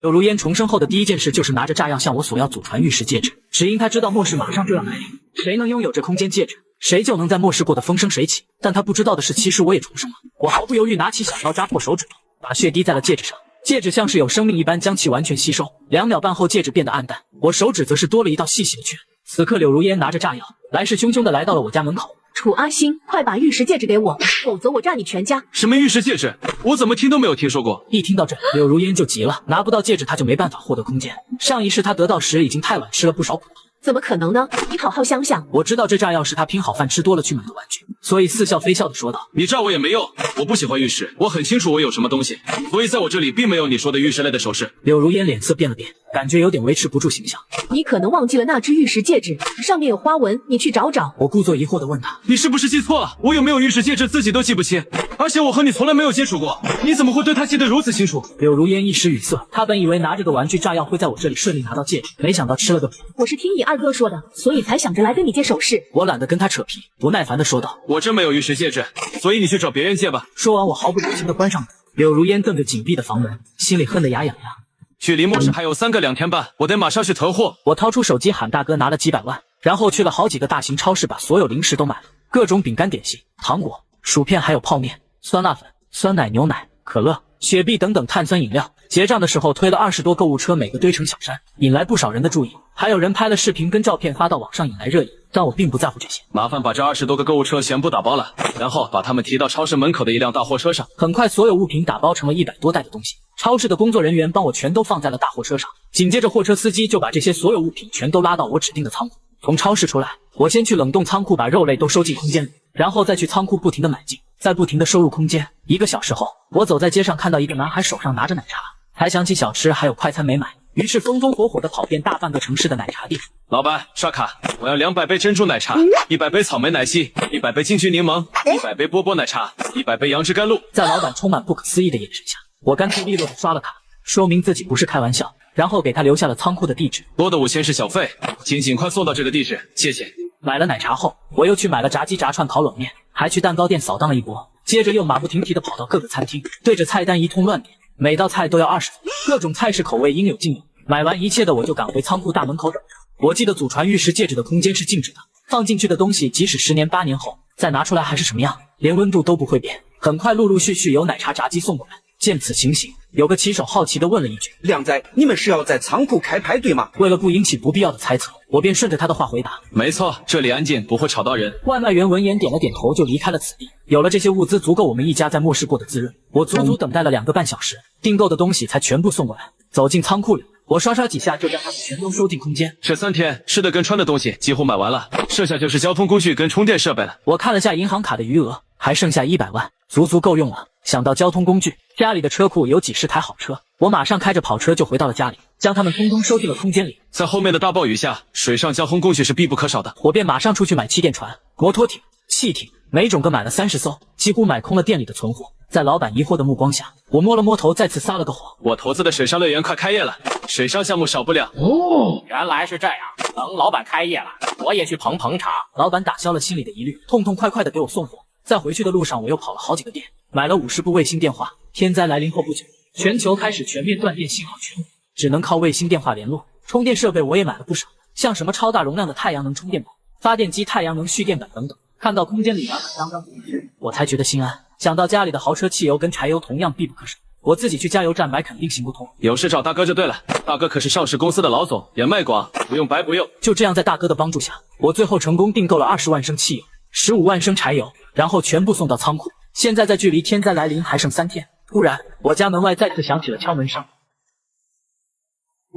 柳如烟重生后的第一件事就是拿着炸药向我索要祖传玉石戒指，只因他知道末世马上就要来临，谁能拥有这空间戒指，谁就能在末世过得风生水起。但他不知道的是，其实我也重生了。我毫不犹豫拿起小刀扎破手指头，把血滴在了戒指上。戒指像是有生命一般将其完全吸收，2秒半后戒指变得暗淡，我手指则是多了一道细细的圈。此刻柳如烟拿着炸药，来势汹汹地来到了我家门口。楚阿星，快把玉石戒指给我，否则我炸你全家！什么玉石戒指？我怎么听都没有听说过。一听到这，柳如烟就急了，拿不到戒指，他就没办法获得空间。上一世他得到时已经太晚，吃了不少苦头。怎么可能呢？你好好想想。我知道这炸药是他拼好饭吃多了去买的玩具，所以似笑非笑地说道：“你炸我也没用，我不喜欢玉石，我很清楚我有什么东西，所以在我这里并没有你说的玉石类的首饰。”柳如烟脸色变了变，感觉有点维持不住形象。你可能忘记了那只玉石戒指，上面有花纹，你去找找。我故作疑惑地问他：“你是不是记错了？我有没有玉石戒指自己都记不清，而且我和你从来没有接触过，你怎么会对他记得如此清楚？”柳如烟一时语塞，他本以为拿着个玩具炸药会在我这里顺利拿到戒指，没想到吃了个皮。我是听你二哥说的，所以才想着来跟你借首饰。我懒得跟他扯皮，不耐烦地说道：“我真没有玉石戒指，所以你去找别人借吧。”说完，我毫不留情地关上门。柳如烟瞪着紧闭的房门，心里恨得牙痒痒。距离末世还有3个2天半，我得马上去囤货。我掏出手机喊大哥拿了几百万，然后去了好几个大型超市，把所有零食都买了，各种饼干、点心、糖果、薯片，还有泡面、酸辣粉、酸奶、牛奶、可乐、雪碧等等碳酸饮料。结账的时候推了20多购物车，每个堆成小山，引来不少人的注意，还有人拍了视频跟照片发到网上，引来热议。但我并不在乎这些，麻烦把这20多个购物车全部打包了，然后把它们提到超市门口的一辆大货车上。很快，所有物品打包成了100多袋的东西。超市的工作人员帮我全都放在了大货车上，紧接着货车司机就把这些所有物品全都拉到我指定的仓库。从超市出来，我先去冷冻仓库把肉类都收进空间里，然后再去仓库不停的买进，再不停的收入空间。1个小时后，我走在街上看到一个男孩手上拿着奶茶，才想起小吃还有快餐没买，于是风风火火的跑遍大半个城市的奶茶店。老板，刷卡，我要200杯珍珠奶茶，100杯草莓奶昔，100杯金桔柠檬，100杯波波奶茶，100杯杨枝甘露。在老板充满不可思议的眼神下，我干脆利落的刷了卡，说明自己不是开玩笑，然后给他留下了仓库的地址。多的5000是小费，请尽快送到这个地址，谢谢。买了奶茶后，我又去买了炸鸡、炸串、烤冷面，还去蛋糕店扫荡了一波，接着又马不停蹄的跑到各个餐厅，对着菜单一通乱点，每道菜都要20分，各种菜式口味应有尽有。买完一切的我就赶回仓库大门口等着。我记得祖传玉石戒指的空间是静止的，放进去的东西即使10年8年后再拿出来还是什么样，连温度都不会变。很快陆陆续续有奶茶、炸鸡送过来。见此情形，有个骑手好奇地问了一句：“靓仔，你们是要在仓库开派对吗？”为了不引起不必要的猜测，我便顺着他的话回答：“没错，这里安静，不会吵到人。”外卖员闻言点了点头，就离开了此地。有了这些物资，足够我们一家在末世过得滋润。我足足等待了2个半小时，订购的东西才全部送过来。走进仓库里，我刷刷几下就将它们全都收进空间。这3天吃的跟穿的东西几乎买完了，剩下就是交通工具跟充电设备了。我看了下银行卡的余额，还剩下100万，足足够用了。想到交通工具，家里的车库有几10台好车，我马上开着跑车就回到了家里，将它们通通收进了空间里。在后面的大暴雨下，水上交通工具是必不可少的，我便马上出去买气垫船、摩托艇、汽艇，每种各买了30艘，几乎买空了店里的存货。在老板疑惑的目光下，我摸了摸头，再次撒了个谎。我投资的水上乐园快开业了，水上项目少不了。哦，原来是这样。等老板开业了，我也去捧捧场。老板打消了心里的疑虑，痛痛快快的给我送货。在回去的路上，我又跑了好几个店，买了50部卫星电话。天灾来临后不久，全球开始全面断电，信号全无，只能靠卫星电话联络。充电设备我也买了不少，像什么超大容量的太阳能充电宝、发电机、太阳能蓄电板等等。看到空间里满满当当的物品，我才觉得心安。想到家里的豪车汽油跟柴油同样必不可少，我自己去加油站买肯定行不通。有事找大哥就对了，大哥可是上市公司的老总，人脉广，不用白不用。就这样，在大哥的帮助下，我最后成功订购了20万升汽油、15万升柴油，然后全部送到仓库。现在在距离天灾来临还剩3天，突然我家门外再次响起了敲门声。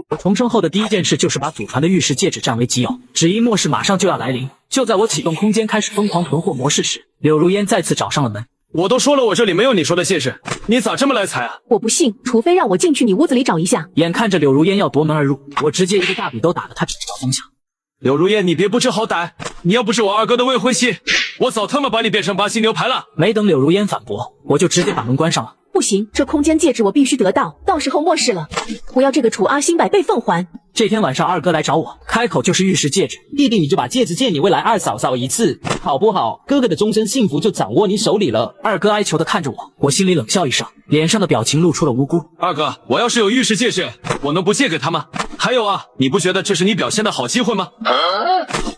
我重生后的第一件事就是把祖传的玉石戒指占为己有，只因末世马上就要来临。就在我启动空间开始疯狂囤货模式时，柳如烟再次找上了门。我都说了，我这里没有你说的戒指，你咋这么来财啊？我不信，除非让我进去你屋子里找一下。眼看着柳如烟要夺门而入，我直接一个大笔都打得她只知道方向。柳如烟，你别不知好歹，你要不是我二哥的未婚妻，我早他妈把你变成巴西牛排了。没等柳如烟反驳，我就直接把门关上了。不行，这空间戒指我必须得到，到时候末世了，我要这个楚阿星100倍奉还。这天晚上二哥来找我，开口就是玉石戒指。弟弟你就把戒指借你未来二嫂嫂一次，好不好？哥哥的终身幸福就掌握你手里了。二哥哀求的看着我，我心里冷笑一声，脸上的表情露出了无辜。二哥，我要是有玉石戒指，我能不借给他吗？还有啊，你不觉得这是你表现的好机会吗？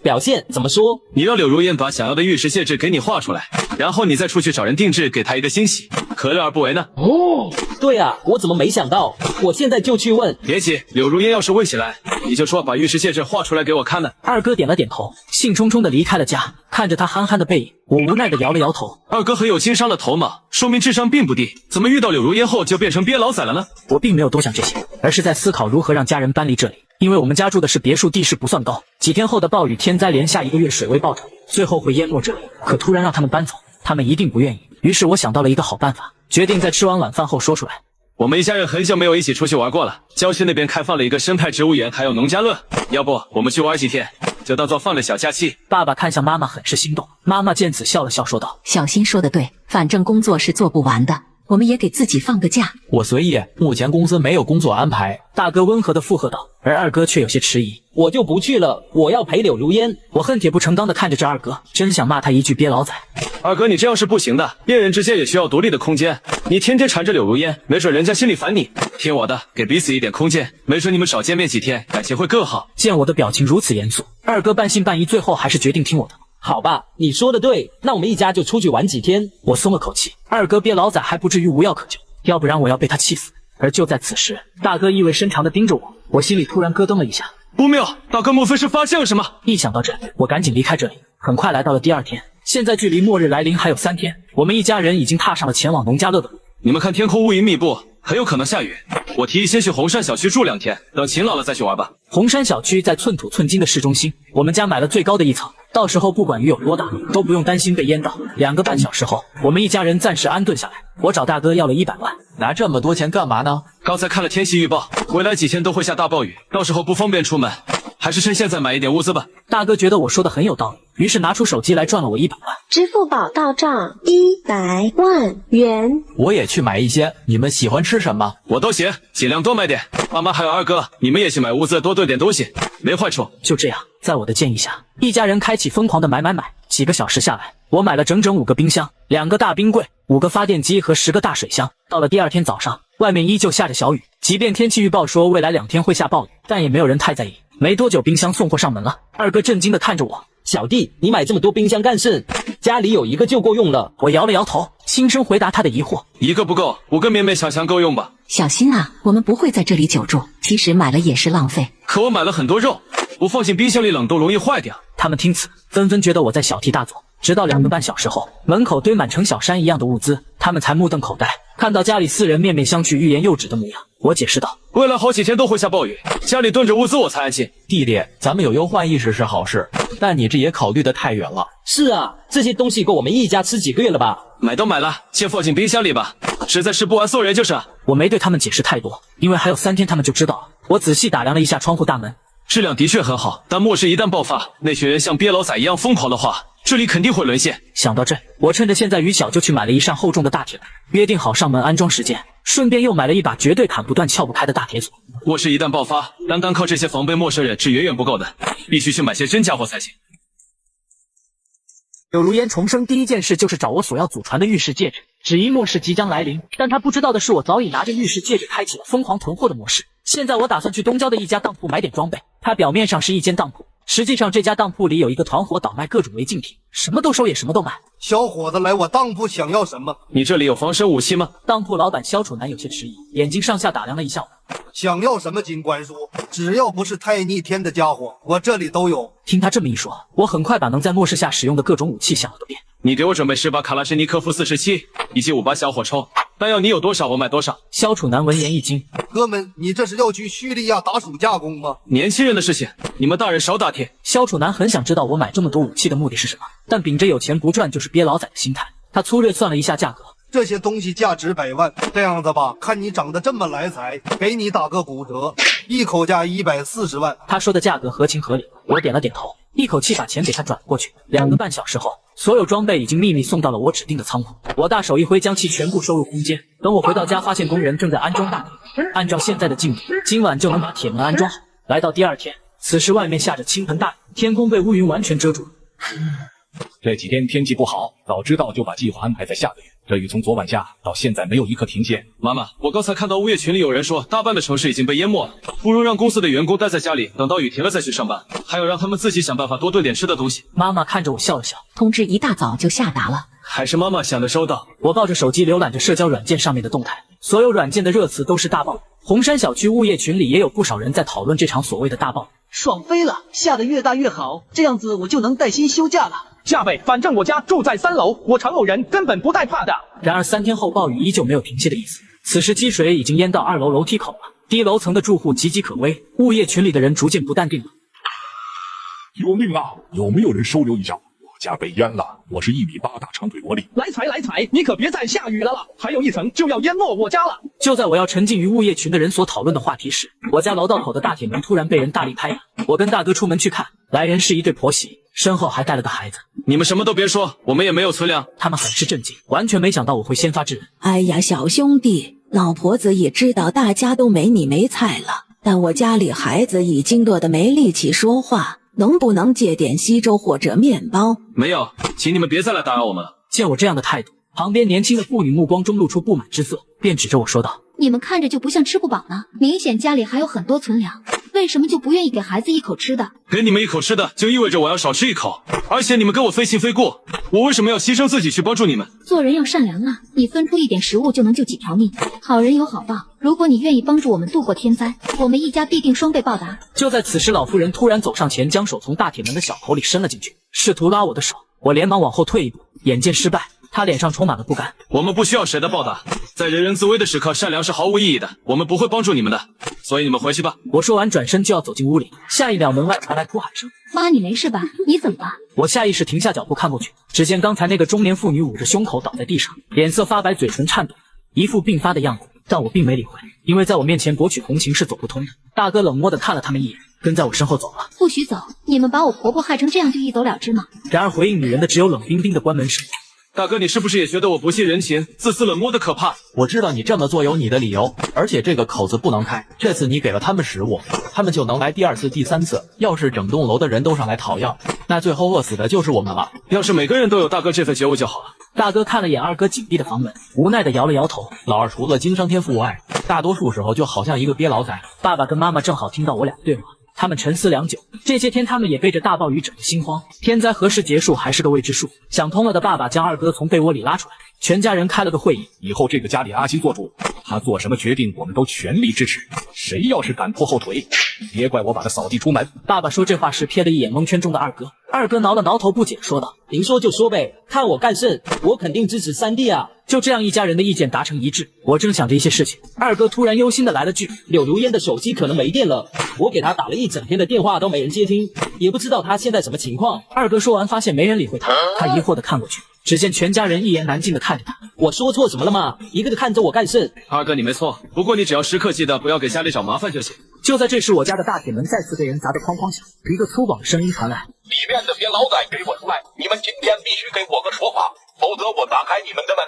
表现怎么说？你让柳如烟把想要的玉石戒指给你画出来，然后你再出去找人定制，给她一个惊喜，何乐而不为呢？哦，对啊，我怎么没想到？我现在就去问。别急，柳如烟要是问起来，你就说把玉石戒指画出来给我看呢。二哥点了点头，兴冲冲的离开了家。看着他憨憨的背影，我无奈的摇了摇头。二哥很有经商的头脑，说明智商并不低，怎么遇到柳如烟后就变成鳖老仔了呢？我并没有多想这些，而是在思考如何让家人搬离这里。因为我们家住的是别墅，地势不算高，几天后的暴雨天灾连下1个月水位暴涨，最后会淹没这里。可突然让他们搬走，他们一定不愿意。于是我想到了一个好办法，决定在吃完晚饭后说出来。我们一家人很久没有一起出去玩过了，郊区那边开放了一个生态植物园，还有农家乐，要不我们去玩几天，就当做放了小假期。爸爸看向妈妈，很是心动。妈妈见此笑了笑，说道：小新说的对，反正工作是做不完的，我们也给自己放个假。我随意，目前公司没有工作安排。大哥温和的附和道，而二哥却有些迟疑。我就不去了，我要陪柳如烟。我恨铁不成钢的看着这二哥，真想骂他一句鳖老仔。二哥，你这样是不行的，恋人之间也需要独立的空间。你天天缠着柳如烟，没准人家心里烦你。听我的，给彼此一点空间，没准你们少见面几天，感情会更好。见我的表情如此严肃，二哥半信半疑，最后还是决定听我的。好吧，你说的对，那我们一家就出去玩几天。我松了口气，二哥鳖老仔还不至于无药可救，要不然我要被他气死。而就在此时，大哥意味深长地盯着我，我心里突然咯噔了一下。不妙，大哥莫非是发现了什么？一想到这里，我赶紧离开这里。很快来到了第二天，现在距离末日来临还有3天，我们一家人已经踏上了前往农家乐的路。你们看天空乌云密布，很有可能下雨。我提议先去红山小区住2天，等晴朗了再去玩吧。红山小区在寸土寸金的市中心，我们家买了最高的一层，到时候不管雨有多大，都不用担心被淹到。2个半小时后，我们一家人暂时安顿下来。我找大哥要了100万。拿这么多钱干嘛呢？刚才看了天气预报，未来几天都会下大暴雨，到时候不方便出门，还是趁现在买一点物资吧。大哥觉得我说的很有道理，于是拿出手机来赚了我100万。支付宝到账100万元。我也去买一些，你们喜欢吃什么？我都行，尽量多买点。爸妈还有二哥，你们也去买物资，多兑点东西，没坏处。就这样，在我的建议下，一家人开启疯狂的买。几个小时下来，我买了整整5个冰箱、2个大冰柜、5个发电机和10个大水箱。到了第2天早上，外面依旧下着小雨，即便天气预报说未来2天会下暴雨，但也没有人太在意。没多久，冰箱送货上门了。二哥震惊地看着我，小弟，你买这么多冰箱干甚？家里有1个就够用了。我摇了摇头，轻声回答他的疑惑：1个不够，5个勉勉强强够用吧。小新啊，我们不会在这里久住，其实买了也是浪费。可我买了很多肉，不放进冰箱里冷冻容易坏掉。他们听此，纷纷觉得我在小题大做。直到2个半小时后，门口堆满成小山一样的物资，他们才目瞪口呆，看到家里4人面面相觑、欲言又止的模样。我解释道：未来好几天都会下暴雨，家里囤着物资我才安心。弟弟，咱们有忧患意识是好事，但你这也考虑得太远了。是啊，这些东西够我们一家吃几个月了吧？买都买了，先放进冰箱里吧，实在吃不完送人就是。我没对他们解释太多，因为还有3天他们就知道了。我仔细打量了一下窗户大门，质量的确很好，但末世一旦爆发，那群人像鳖老仔一样疯狂的话，这里肯定会沦陷。想到这，我趁着现在雨小就去买了一扇厚重的大铁门，约定好上门安装时间，顺便又买了一把绝对砍不断撬不开的大铁锁。末世一旦爆发，单单靠这些防备陌生人是远远不够的，必须去买些真家伙才行。柳如烟重生第一件事就是找我所要祖传的玉石戒指，只因末世即将来临，但他不知道的是我早已拿着玉石戒指开启了疯狂囤货的模式。现在我打算去东郊的一家当铺买点装备，它表面上是一间当铺，实际上这家当铺里有一个团伙倒卖各种违禁品，什么都收也什么都买。小伙子来我当铺想要什么？你这里有防身武器吗？当铺老板萧楚南有些迟疑，眼睛上下打量了一下我。想要什么金官说，只要不是太逆天的家伙，我这里都有。听他这么一说，我很快把能在末世下使用的各种武器想了个遍。你给我准备10把卡拉什尼科夫47以及5把小火抽，弹药你有多少我买多少。萧楚南闻言一惊，哥们，你这是要去叙利亚打暑假工吗？年轻人的事情，你们大人少打听。萧楚南很想知道我买这么多武器的目的是什么，但秉着有钱不赚就是鳖老仔的心态，他粗略算了一下价格。这些东西价值100万，这样子吧，看你长得这么来财，给你打个骨折，一口价140万。他说的价格合情合理，我点了点头，一口气把钱给他转过去。2个半小时后，所有装备已经秘密送到了我指定的仓库，我大手一挥，将其全部收入空间。等我回到家，发现工人正在安装大铁，按照现在的进度，今晚就能把铁门安装好。来到第二天，此时外面下着倾盆大雨，天空被乌云完全遮住了。这几天天气不好，早知道就把计划安排在下个月。这雨从昨晚下到现在没有一刻停歇。妈妈，我刚才看到物业群里有人说，大半的城市已经被淹没了，不如让公司的员工待在家里，等到雨停了再去上班，还有让他们自己想办法多炖点吃的东西。妈妈看着我笑了笑，通知一大早就下达了。还是妈妈想的周到。我抱着手机浏览着社交软件上面的动态，所有软件的热词都是大暴雨。红山小区物业群里也有不少人在讨论这场所谓的大暴雨。爽飞了，下得越大越好，这样子我就能带薪休假了。下辈，反正我家住在3楼，我常有人根本不带怕的。然而3天后，暴雨依旧没有停歇的意思。此时积水已经淹到2楼楼梯口了，低楼层的住户岌岌可危，物业群里的人逐渐不淡定了。救命啊！有没有人收留一下？我家被淹了，我是1.8米大长腿萝莉。来财，你可别再下雨了，还有1层就要淹没我家了。就在我要沉浸于物业群的人所讨论的话题时，我家楼道口的大铁门突然被人大力拍打。我跟大哥出门去看，来人是一对婆媳，身后还带了个孩子。你们什么都别说，我们也没有存粮。他们很是震惊，完全没想到我会先发制人。哎呀，小兄弟，老婆子也知道大家都没你没菜了，但我家里孩子已经饿得没力气说话，能不能借点稀粥或者面包？没有，请你们别再来打扰我们了。见我这样的态度，旁边年轻的妇女目光中露出不满之色，便指着我说道：你们看着就不像吃不饱呢，明显家里还有很多存粮，为什么就不愿意给孩子一口吃的？给你们一口吃的，就意味着我要少吃一口，而且你们跟我非亲非故，我为什么要牺牲自己去帮助你们？做人要善良啊，你分出一点食物就能救几条命，好人有好报。如果你愿意帮助我们度过天灾，我们一家必定双倍报答。就在此时，老妇人突然走上前，将手从大铁门的小口里伸了进去，试图拉我的手。我连忙往后退一步，眼见失败，她脸上充满了不甘。我们不需要谁的报答，在人人自危的时刻，善良是毫无意义的，我们不会帮助你们的，所以你们回去吧。我说完转身就要走进屋里，下一秒门外传来哭喊声：妈，你没事吧？你怎么了？我下意识停下脚步看过去，只见刚才那个中年妇女捂着胸口倒在地上，脸色发白，嘴唇颤抖，一副病发的样子。但我并没理会，因为在我面前博取同情是走不通的。大哥冷漠地看了他们一眼，跟在我身后走了。不许走！你们把我婆婆害成这样就一走了之吗？然而回应女人的只有冷冰冰的关门声。大哥，你是不是也觉得我不近人情、自私冷漠的可怕？我知道你这么做有你的理由，而且这个口子不能开。这次你给了他们食物，他们就能来第2次、第3次。要是整栋楼的人都上来讨要，那最后饿死的就是我们了。要是每个人都有大哥这份觉悟就好了。大哥看了眼二哥紧闭的房门，无奈地摇了摇头。老二除了经商天赋外，大多数时候就好像一个憋牢仔。爸爸跟妈妈正好听到我俩对话，他们沉思良久。这些天他们也被这大暴雨整得心慌，天灾何时结束还是个未知数。想通了的爸爸将二哥从被窝里拉出来，全家人开了个会议。以后这个家里阿西做主，他做什么决定我们都全力支持，谁要是敢拖后腿，别怪我把他扫地出门。爸爸说这话时瞥了一眼蒙圈中的二哥，二哥挠了挠头不解说道：您说就说呗，看我干甚，我肯定支持3弟啊。就这样一家人的意见达成一致。我正想着一些事情，二哥突然忧心的来了句：柳如烟的手机可能没电了，我给他打了一整天的电话都没人接听，也不知道他现在什么情况。二哥说完发现没人理会他，他疑惑的看过去，只见全家人一言难尽的看着他。我说错什么了吗？一个个看着我干甚？二哥你没错，不过你只要时刻记得不要给家里找麻烦就行。就在这时，我家的大铁门再次被人砸得哐哐响，一个粗犷的声音传来：里面的别老仔给我出来！你们今天必须给我个说法，否则我打开你们的门。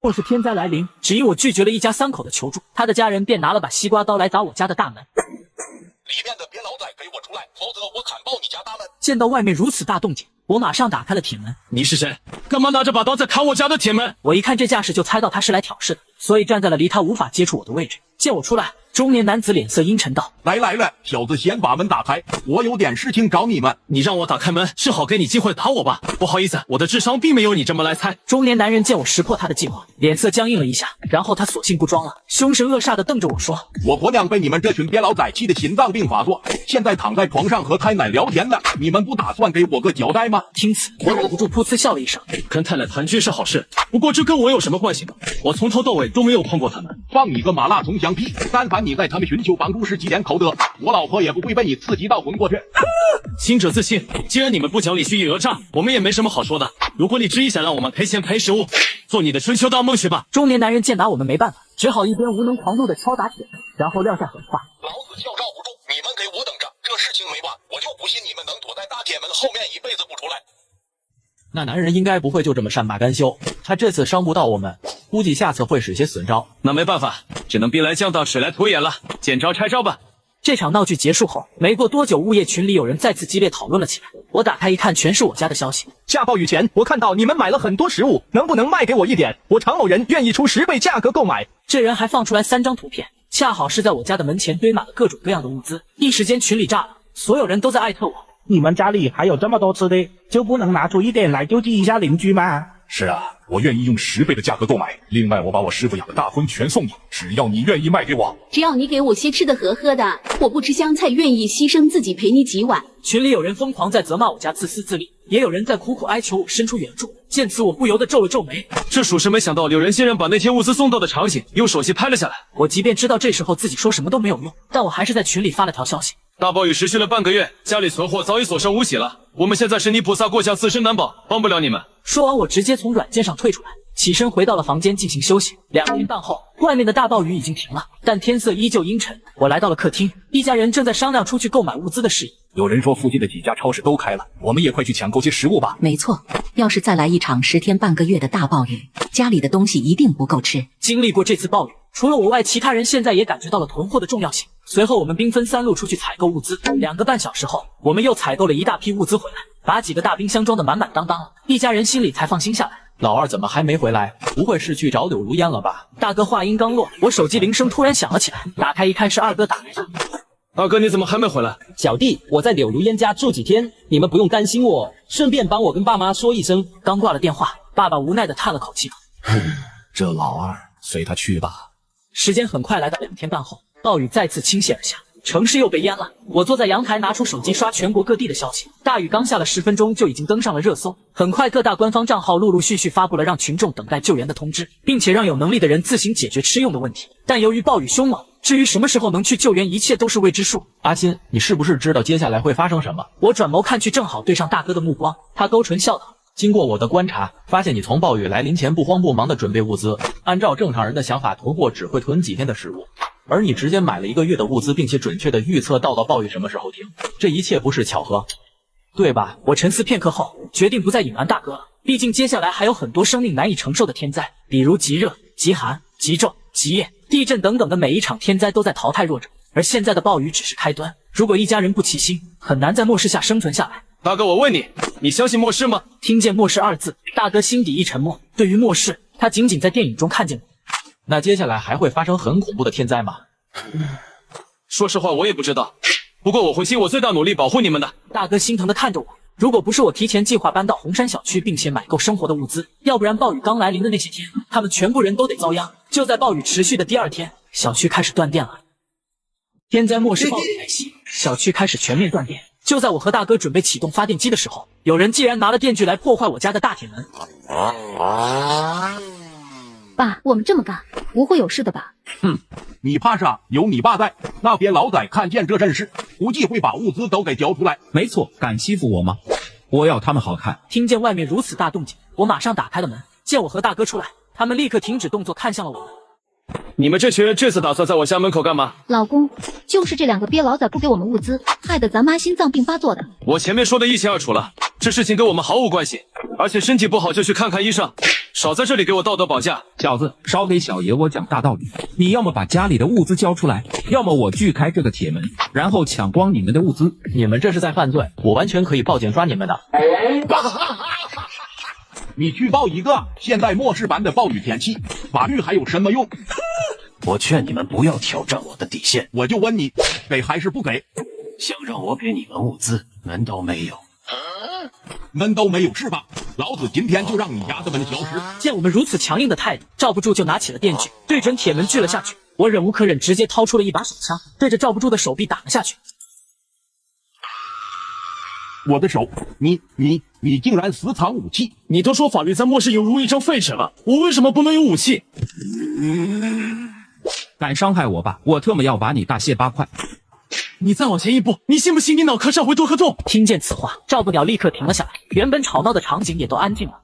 若是天灾来临，只因我拒绝了一家3口的求助，他的家人便拿了把西瓜刀来砸我家的大门。里面的别老仔给我出来，否则我砍爆你家大门！见到外面如此大动静，我马上打开了铁门。你是谁？干嘛拿着把刀在砍我家的铁门？我一看这架势就猜到他是来挑事的，所以站在了离他无法接触我的位置。见我出来，中年男子脸色阴沉道：来，小子先把门打开，我有点事情找你们。你让我打开门是好给你机会打我吧？不好意思，我的智商并没有你这么来猜。中年男人见我识破他的计划，脸色僵硬了一下，然后他索性不装了，凶神恶煞地瞪着我说：我婆娘被你们这群别老仔气得心脏病发作，现在躺在床上和太奶聊天呢，你们不打算给我个交代吗？听此，我忍不住噗呲笑了一声。跟太奶团聚是好事，不过这跟我有什么关系吗？我从头到尾都没有碰过他们。放你个麻辣葱香屁！但凡你在他们寻求帮助时积点口德，我老婆也不会被你刺激到昏过去。清者自清，既然你们不讲理蓄意讹诈，我们也没什么好说的。如果你执意想让我们赔钱赔食物，做你的春秋大梦去吧。中年男人见拿我们没办法，只好一边无能狂怒的敲打铁门，然后撂下狠话：老子叫罩不住，你们给我等着，这事情没完，我就不信你们能躲在大铁门后面一辈子不出来。那男人应该不会就这么善罢甘休，他这次伤不到我们，估计下次会使些损招。那没办法，只能兵来将挡，水来土掩了，见招拆招吧。这场闹剧结束后，没过多久，物业群里有人再次激烈讨论了起来。我打开一看，全是我家的消息。下暴雨前，我看到你们买了很多食物，能不能卖给我一点？我常某人愿意出10倍价格购买。这人还放出来3张图片，恰好是在我家的门前堆满了各种各样的物资，一时间群里炸了，所有人都在艾特我。你们家里还有这么多吃的，就不能拿出一点来救济一下邻居吗？是啊，我愿意用10倍的价格购买。另外，我把我师傅养的大荤全送你，只要你愿意卖给我。只要你给我些吃的和喝的，我不吃香菜，愿意牺牲自己陪你几碗。群里有人疯狂在责骂我家自私自利，也有人在苦苦哀求我伸出援助。见此，我不由得皱了皱眉。这属实没想到，有人竟然把那些物资送到的场景用手机拍了下来。我即便知道这时候自己说什么都没有用，但我还是在群里发了条消息。大暴雨持续了半个月，家里存货早已所剩无几了。我们现在是泥菩萨过江，自身难保，帮不了你们。说完，我直接从软件上退出来，起身回到了房间进行休息。2天半后，外面的大暴雨已经停了，但天色依旧阴沉。我来到了客厅，一家人正在商量出去购买物资的事宜。有人说附近的几家超市都开了，我们也快去抢购些食物吧。没错，要是再来一场10天半个月的大暴雨，家里的东西一定不够吃。经历过这次暴雨，除了我外，其他人现在也感觉到了囤货的重要性。随后我们兵分3路出去采购物资，2个半小时后，我们又采购了一大批物资回来，把几个大冰箱装得满满当当了，一家人心里才放心下来。老二怎么还没回来？不会是去找柳如烟了吧？大哥话音刚落，我手机铃声突然响了起来，打开一看是二哥打来的。二哥，你怎么还没回来？小弟，我在柳如烟家住几天，你们不用担心我，顺便帮我跟爸妈说一声。刚挂了电话，爸爸无奈地叹了口气。这老二，随他去吧。时间很快来到2天半后，暴雨再次倾泻而下，城市又被淹了。我坐在阳台，拿出手机刷全国各地的消息。大雨刚下了10分钟，就已经登上了热搜。很快，各大官方账号陆陆续续发布了让群众等待救援的通知，并且让有能力的人自行解决吃用的问题。但由于暴雨凶猛，至于什么时候能去救援，一切都是未知数。阿新，你是不是知道接下来会发生什么？我转眸看去，正好对上大哥的目光，他勾唇笑道。经过我的观察，发现你从暴雨来临前不慌不忙地准备物资。按照正常人的想法，囤货只会囤几天的食物，而你直接买了1个月的物资，并且准确地预测到暴雨什么时候停。这一切不是巧合，对吧？我沉思片刻后，决定不再隐瞒大哥了。毕竟接下来还有很多生命难以承受的天灾，比如极热、极寒、极昼、极夜、地震等等的每一场天灾都在淘汰弱者，而现在的暴雨只是开端。如果一家人不齐心，很难在末世下生存下来。大哥，我问你，你相信末世吗？听见末世2字，大哥心底一沉默。对于末世，他仅仅在电影中看见过。那接下来还会发生很恐怖的天灾吗？说实话，我也不知道。不过我会尽我最大努力保护你们的。大哥心疼地看着我。如果不是我提前计划搬到红山小区，并且买够生活的物资，要不然暴雨刚来临的那些天，他们全部人都得遭殃。就在暴雨持续的第2天，小区开始断电了。天灾末世暴雨来袭，小区开始全面断电。就在我和大哥准备启动发电机的时候，有人竟然拿了电锯来破坏我家的大铁门。爸，我们这么干，不会有事的吧？你怕啥？有你爸在，那边老仔看见这阵势，估计会把物资都给交出来。没错，敢欺负我吗？我要他们好看。听见外面如此大动静，我马上打开了门，见我和大哥出来，他们立刻停止动作，看向了我们。你们这群人这次打算在我家门口干嘛？老公，就是这2个鳖老仔不给我们物资，害得咱妈心脏病发作的。我前面说的一清二楚了，这事情跟我们毫无关系，而且身体不好就去看看医生，少在这里给我道德绑架。小子，少给小爷我讲大道理。你要么把家里的物资交出来，要么我锯开这个铁门，然后抢光你们的物资。你们这是在犯罪，我完全可以报警抓你们的。你去报一个！现在末世般的暴雨天气，法律还有什么用？我劝你们不要挑战我的底线。我就问你，给还是不给？想让我给你们物资，门都没有。门都没有是吧？老子今天就让你家的门消失！见我们如此强硬的态度，罩不住就拿起了电锯，对准铁门锯了下去。我忍无可忍，直接掏出了一把手枪，对着罩不住的手臂打了下去。我的手，你竟然私藏武器！你都说法律在末世犹如一张废纸了，我为什么不能有武器？敢伤害我吧，我特么要把你大卸8块！你再往前一步，你信不信你脑壳上会多颗洞？听见此话，赵不鸟立刻停了下来，原本吵闹的场景也都安静了。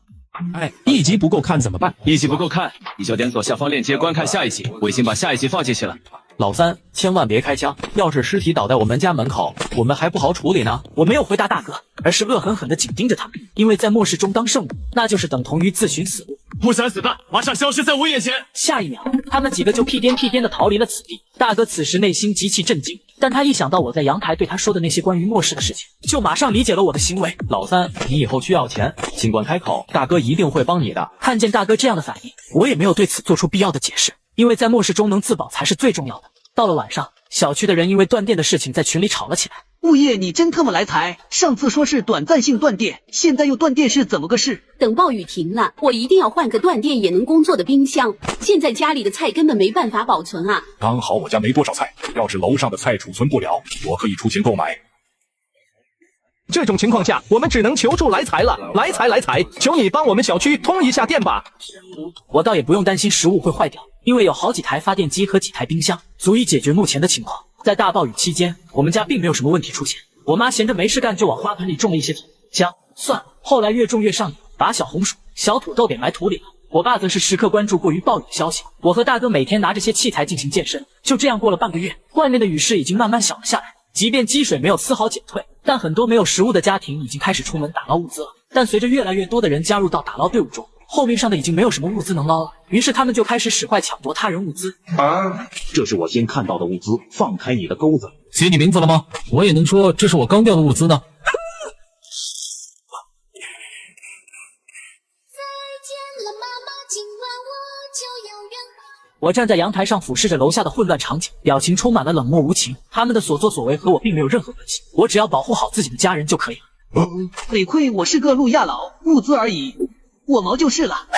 哎，1集不够看怎么办？1集不够看，你就点左下方链接观看下一集，我已经把下一集放进去了。老三，千万别开枪，要是尸体倒在我们家门口，我们还不好处理呢。我没有回答大哥，而是恶狠狠地紧盯着他们，因为在末世中当圣母，那就是等同于自寻死路。不想死的，马上消失在我眼前！下一秒，他们几个就屁颠屁颠的逃离了此地。大哥此时内心极其震惊，但他一想到我在阳台对他说的那些关于末世的事情，就马上理解了我的行为。老三，你以后需要钱，尽管开口，大哥一定会帮你的。看见大哥这样的反应，我也没有对此做出必要的解释，因为在末世中能自保才是最重要的。到了晚上，小区的人因为断电的事情在群里吵了起来。物业，你真他妈来财！上次说是短暂性断电，现在又断电，是怎么个事？等暴雨停了，我一定要换个断电也能工作的冰箱。现在家里的菜根本没办法保存啊！刚好我家没多少菜，要是楼上的菜储存不了，我可以出钱购买。这种情况下，我们只能求助来财了。来财，求你帮我们小区通一下电吧。我倒也不用担心食物会坏掉，因为有好几台发电机和几台冰箱，足以解决目前的情况。在大暴雨期间，我们家并没有什么问题出现。我妈闲着没事干，就往花盆里种了一些姜、蒜，后来越种越上瘾，把小红薯、小土豆给埋土里了。我爸则是时刻关注过于暴雨的消息。我和大哥每天拿这些器材进行健身，就这样过了半个月。外面的雨势已经慢慢小了下来，即便积水没有丝毫减退，但很多没有食物的家庭已经开始出门打捞物资了。但随着越来越多的人加入到打捞队伍中，后面上的已经没有什么物资能捞了，于是他们就开始使坏抢夺他人物资。这是我先看到的物资，放开你的钩子！写你名字了吗？我也能说这是我刚掉的物资呢。我站在阳台上俯视着楼下的混乱场景，表情充满了冷漠无情。他们的所作所为和我并没有任何关系，我只要保护好自己的家人就可以了。得亏我是个路亚佬，物资而已，我毛就是了。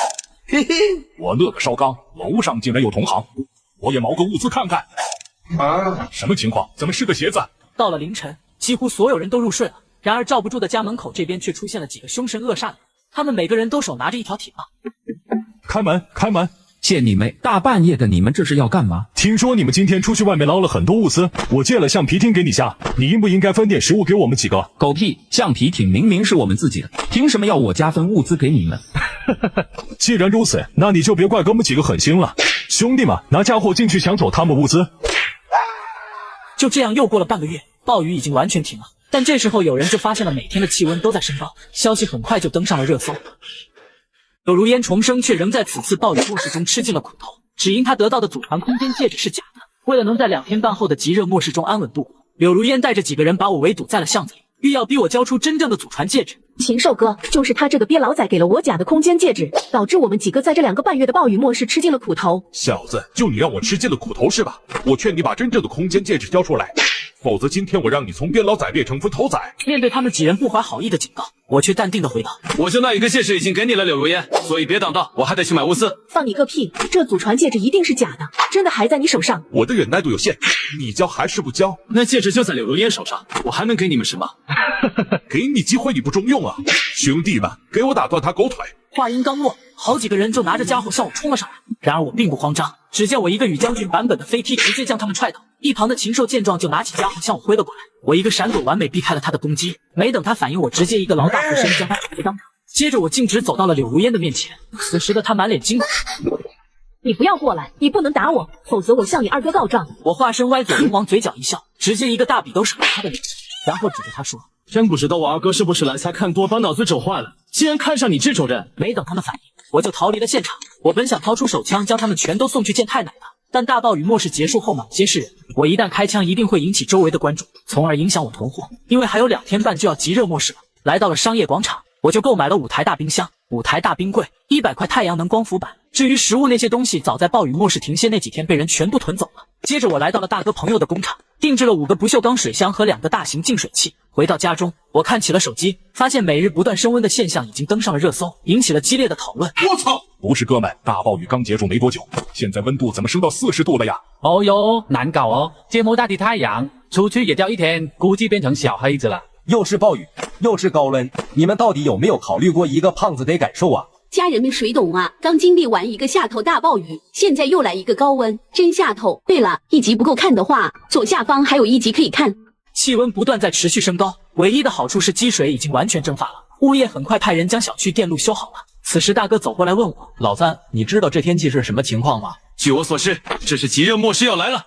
嘿嘿，我乐个烧缸，楼上竟然有同行，我也毛个物资看看。什么情况？怎么是个鞋子？到了凌晨，几乎所有人都入睡了，然而罩不住的家门口这边却出现了几个凶神恶煞的人，他们每个人都手拿着一条铁棒。开门，开门！谢你妹！大半夜的，你们这是要干嘛？听说你们今天出去外面捞了很多物资，我借了橡皮艇给你下，你应不应该分点食物给我们几个？狗屁！橡皮艇明明是我们自己的，凭什么要我家分物资给你们？既然如此，那你就别怪哥们几个狠心了。兄弟们，拿家伙进去抢走他们物资。就这样又过了半个月，暴雨已经完全停了，但这时候有人就发现了每天的气温都在升高，消息很快就登上了热搜。柳如烟重生，却仍在此次暴雨末世中吃尽了苦头，只因他得到的祖传空间戒指是假的。为了能在2天半后的极热末世中安稳度过，柳如烟带着几个人把我围堵在了巷子里，欲要逼我交出真正的祖传戒指。禽兽哥，就是他这个鳖老仔给了我假的空间戒指，导致我们几个在这2个半月的暴雨末世吃尽了苦头。小子，就你让我吃尽了苦头是吧？我劝你把真正的空间戒指交出来，否则今天我让你从鳖老仔变成分头仔。面对他们几人不怀好意的警告，我却淡定的回道：我就那一个戒指已经给你了，柳如烟，所以别挡道，我还得去买物资。放你个屁！这祖传戒指一定是假的，真的还在你手上。我的忍耐度有限，你交还是不交？那戒指就在柳如烟手上，我还能给你们什么？给你机会你不中用啊！兄弟们，给我打断他狗腿！话音刚落，好几个人就拿着家伙向我冲了上来。然而我并不慌张，只见我一个羽将军版本的飞踢直接将他们踹倒。一旁的禽兽见状就拿起家伙向我挥了过来，我一个闪躲完美避开了他的攻击。没等他反应，我直接一个劳大回身将他打回当场。接着我径直走到了柳如烟的面前，此时的他满脸惊恐。你不要过来，你不能打我，否则我向你二哥告状。我化身歪左龙王，嘴角一笑，直接一个大笔都甩到他的脸，然后指着他说：真不知道我二哥是不是来财看多，把脑子整坏了，竟然看上你这种人。没等他们反应，我就逃离了现场。我本想掏出手枪将他们全都送去见太奶的，但大暴雨末世结束后满街是人，我一旦开枪一定会引起周围的关注，从而影响我囤货。因为还有2天半就要极热末世了，来到了商业广场，我就购买了5台大冰箱、5台大冰柜、100块太阳能光伏板。至于食物那些东西，早在暴雨末世停歇那几天被人全部囤走了。接着我来到了大哥朋友的工厂，定制了5个不锈钢水箱和2个大型净水器。回到家中，我看起了手机，发现每日不断升温的现象已经登上了热搜，引起了激烈的讨论。我操！不是哥们，大暴雨刚结束没多久，现在温度怎么升到40度了呀？哦哟，难搞哦！这么大的太阳，出去也掉1天，估计变成小黑子了。又是暴雨，又是高温，你们到底有没有考虑过一个胖子的感受啊？家人们谁懂啊？刚经历完一个下头大暴雨，现在又来一个高温，真下头。对了，一集不够看的话，左下方还有1集可以看。气温不断在持续升高，唯一的好处是积水已经完全蒸发了。物业很快派人将小区电路修好了。此时大哥走过来问我：老三，你知道这天气是什么情况吗？据我所知，这是极热末世要来了。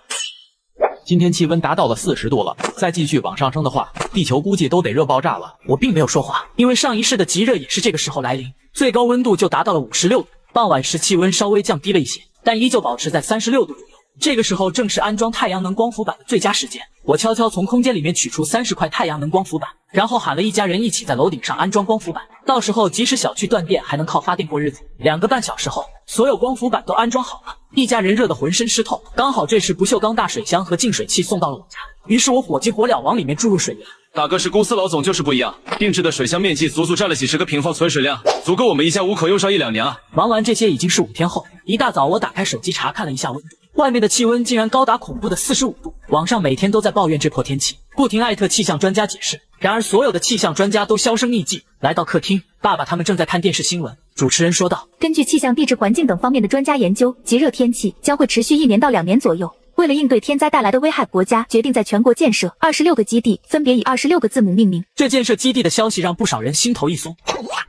今天气温达到了40度了，再继续往上升的话，地球估计都得热爆炸了。我并没有说谎，因为上一世的极热也是这个时候来临，最高温度就达到了56度。傍晚时气温稍微降低了一些，但依旧保持在36度左右。这个时候正是安装太阳能光伏板的最佳时间。我悄悄从空间里面取出30块太阳能光伏板，然后喊了一家人一起在楼顶上安装光伏板。到时候即使小区断电，还能靠发电过日子。2个半小时后，所有光伏板都安装好了，一家人热得浑身湿透。刚好这时不锈钢大水箱和净水器送到了我家，于是我火急火燎往里面注入水源。大哥是公司老总就是不一样，定制的水箱面积足足占了几10个平方存水量，足够我们一家5口用上1-2年啊！忙完这些已经是5天后，一大早我打开手机查看了一下温度，外面的气温竟然高达恐怖的45度。网上每天都在抱怨这破天气，不停艾特气象专家解释。然而所有的气象专家都销声匿迹。来到客厅，爸爸他们正在看电视新闻。主持人说道：根据气象、地质环境等方面的专家研究，极热天气将会持续1年到2年左右。为了应对天灾带来的危害，国家决定在全国建设26个基地，分别以26个字母命名。这建设基地的消息让不少人心头一松。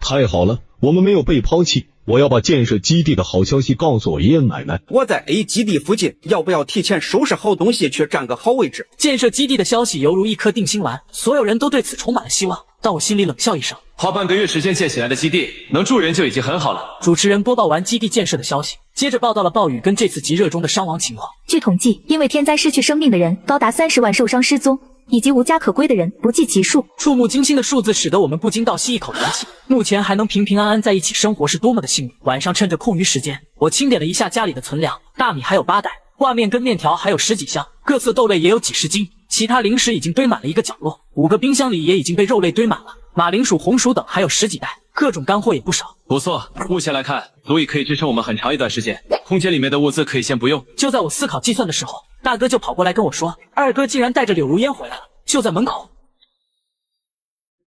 太好了，我们没有被抛弃。我要把建设基地的好消息告诉我爷爷奶奶。我在 A 基地附近，要不要提前收拾好东西，去占个好位置？建设基地的消息犹如一颗定心丸，所有人都对此充满了希望。但我心里冷笑一声，花半个月时间建起来的基地，能住人就已经很好了。主持人播报完基地建设的消息，接着报道了暴雨跟这次极热中的伤亡情况。据统计，因为天灾失去生命的人高达30万，受伤失踪以及无家可归的人不计其数。触目惊心的数字使得我们不禁倒吸一口凉气。目前还能平平安安在一起生活是多么的幸运。晚上趁着空余时间，我清点了一下家里的存粮，大米还有8袋，挂面跟面条还有10几箱，各色豆类也有几十斤，其他零食已经堆满了一个角落，5个冰箱里也已经被肉类堆满了，马铃薯、红薯等还有10几袋，各种干货也不少。不错，目前来看，足以可以支撑我们很长一段时间。空间里面的物资可以先不用。就在我思考计算的时候，大哥就跑过来跟我说，二哥竟然带着柳如烟回来了，就在门口。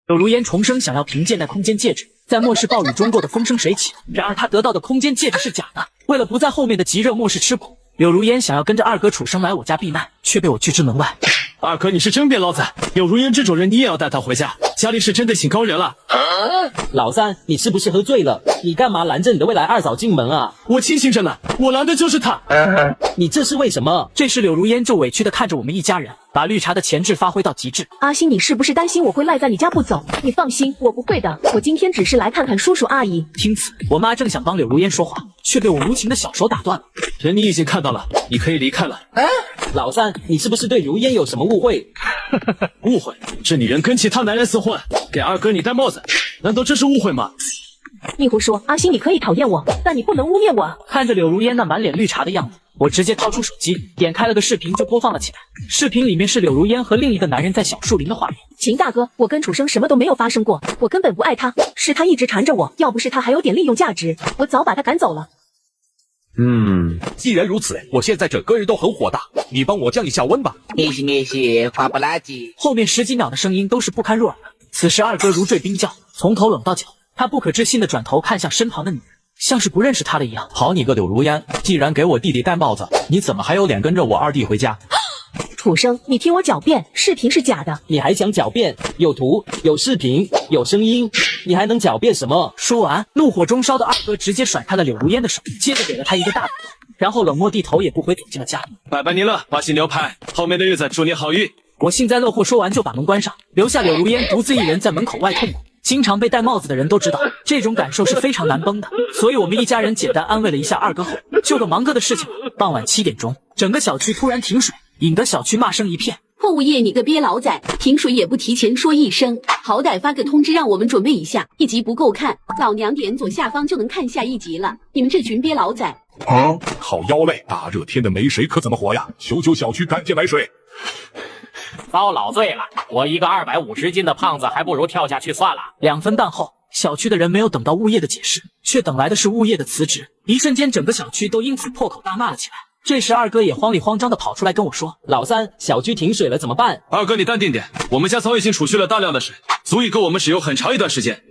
柳如烟重生想要凭借那空间戒指，在末世暴雨中过得风生水起，然而他得到的空间戒指是假的。为了不在后面的极热末世吃苦，柳如烟想要跟着二哥楚生来我家避难，却被我拒之门外。二哥，你是真别老子！柳如烟这种人，你也要带她回家？家里是真的请高人了。老三，你是不是喝醉了？你干嘛拦着你的未来二嫂进门啊？我清醒着呢，我拦的就是她。你这是为什么？这时柳如烟就委屈地看着我们一家人，把绿茶的潜质发挥到极致。阿星，你是不是担心我会赖在你家不走？你放心，我不会的。我今天只是来看看叔叔阿姨。听此，我妈正想帮柳如烟说话，却被我无情的小手打断了。人你已经看到了，你可以离开了。老三，你是不是对如烟有什么误会？误会？这女人跟其他男人厮混，给二哥你戴帽子，难道这是误会吗？你胡说，阿星，你可以讨厌我，但你不能污蔑我。看着柳如烟那满脸绿茶的样子，我直接掏出手机，点开了个视频就播放了起来。视频里面是柳如烟和另一个男人在小树林的画面。秦大哥，我跟楚生什么都没有发生过，我根本不爱他，是他一直缠着我，要不是他还有点利用价值，我早把他赶走了。既然如此，我现在整个人都很火大，你帮我降一下温吧。没事，花不拉几。后面10几秒的声音都是不堪入耳的。此时二哥如坠冰窖，从头冷到脚，他不可置信的转头看向身旁的女人，像是不认识他的一样。好你个柳如烟，既然给我弟弟戴帽子，你怎么还有脸跟着我二弟回家？楚生，你听我狡辩，视频是假的。你还想狡辩？有图，有视频，有声音，你还能狡辩什么？说完，怒火中烧的二哥直接甩开了柳如烟的手，接着给了他一个大嘴巴，然后冷漠地头也不回走进了家里。拜拜你了，巴西牛排，后面的日子祝你好运。我幸灾乐祸说完就把门关上，留下柳如烟独自一人在门口外痛苦。经常被戴帽子的人都知道，这种感受是非常难绷的，所以我们一家人简单安慰了一下二哥后，就个忙哥的事情。傍晚7点钟，整个小区突然停水，引得小区骂声一片。破物业你个鳖老仔，停水也不提前说一声，好歹发个通知让我们准备一下，一集不够看，老娘点左下方就能看下一集了。你们这群鳖老仔！好腰嘞！大热天的没水可怎么活呀？求求小区赶紧来水！遭老罪了，我一个250斤的胖子，还不如跳下去算了。2分半后，小区的人没有等到物业的解释，却等来的是物业的辞职。一瞬间，整个小区都因此破口大骂了起来。这时二哥也慌里慌张的跑出来跟我说，老三，小区停水了怎么办？二哥你淡定点，我们家早已经储蓄了大量的水，足以够我们使用很长一段时间。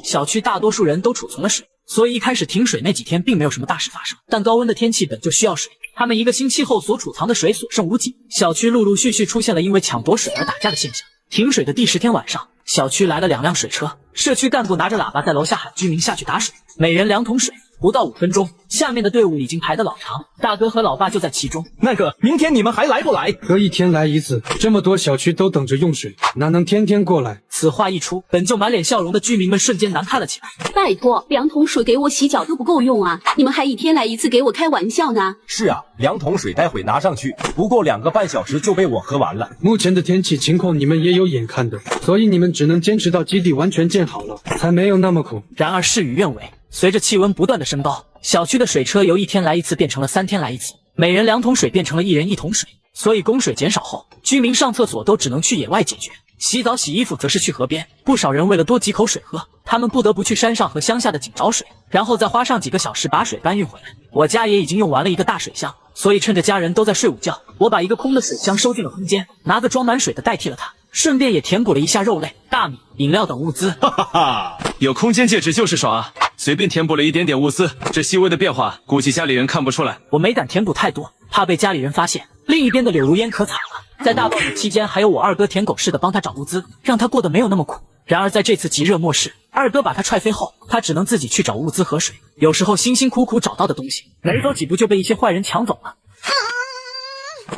小区大多数人都储存了水，所以一开始停水那几天并没有什么大事发生，但高温的天气本就需要水，他们1个星期后所储藏的水所剩无几，小区陆陆续续出现了因为抢夺水而打架的现象。停水的第10天晚上，小区来了2辆水车，社区干部拿着喇叭在楼下喊居民下去打水，每人2桶水。不到5分钟，下面的队伍已经排得老长，大哥和老爸就在其中。那个，明天你们还来不来？可一天来一次，这么多小区都等着用水，哪能天天过来？此话一出，本就满脸笑容的居民们瞬间难看了起来。拜托，2桶水给我洗脚都不够用啊！你们还一天来一次，给我开玩笑呢？是啊，2桶水待会拿上去，不过2个半小时就被我喝完了。目前的天气情况你们也有眼看的，所以你们只能坚持到基地完全建好了，才没有那么苦。然而事与愿违，随着气温不断的升高，小区的水车由1天来一次变成了3天来一次，每人2桶水变成了1人1桶水，所以供水减少后，居民上厕所都只能去野外解决，洗澡洗衣服则是去河边。不少人为了多几口水喝，他们不得不去山上和乡下的井找水，然后再花上几个小时把水搬运回来。我家也已经用完了一个大水箱，所以趁着家人都在睡午觉，我把一个空的水箱收进了空间，拿个装满水的代替了它，顺便也填补了一下肉类、大米、饮料等物资。哈哈哈，有空间戒指就是爽啊！随便填补了一点点物资，这细微的变化估计家里人看不出来。我没胆填补太多，怕被家里人发现。另一边的柳如烟可惨了，在大暴雨期间，还有我二哥舔狗似的帮他找物资，让他过得没有那么苦。然而在这次极热末世，二哥把他踹飞后，他只能自己去找物资和水。有时候辛辛苦苦找到的东西，没走几步就被一些坏人抢走了。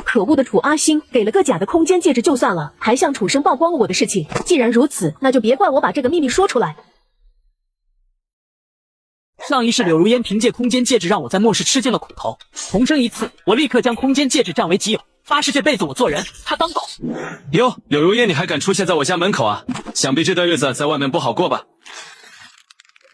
可恶的楚阿星，给了个假的空间戒指就算了，还向楚生曝光了我的事情。既然如此，那就别怪我把这个秘密说出来。上一世柳如烟凭借空间戒指让我在末世吃尽了苦头，重生一次，我立刻将空间戒指占为己有，发誓这辈子我做人，他当狗。哟，柳如烟，你还敢出现在我家门口啊？想必这段日子在外面不好过吧？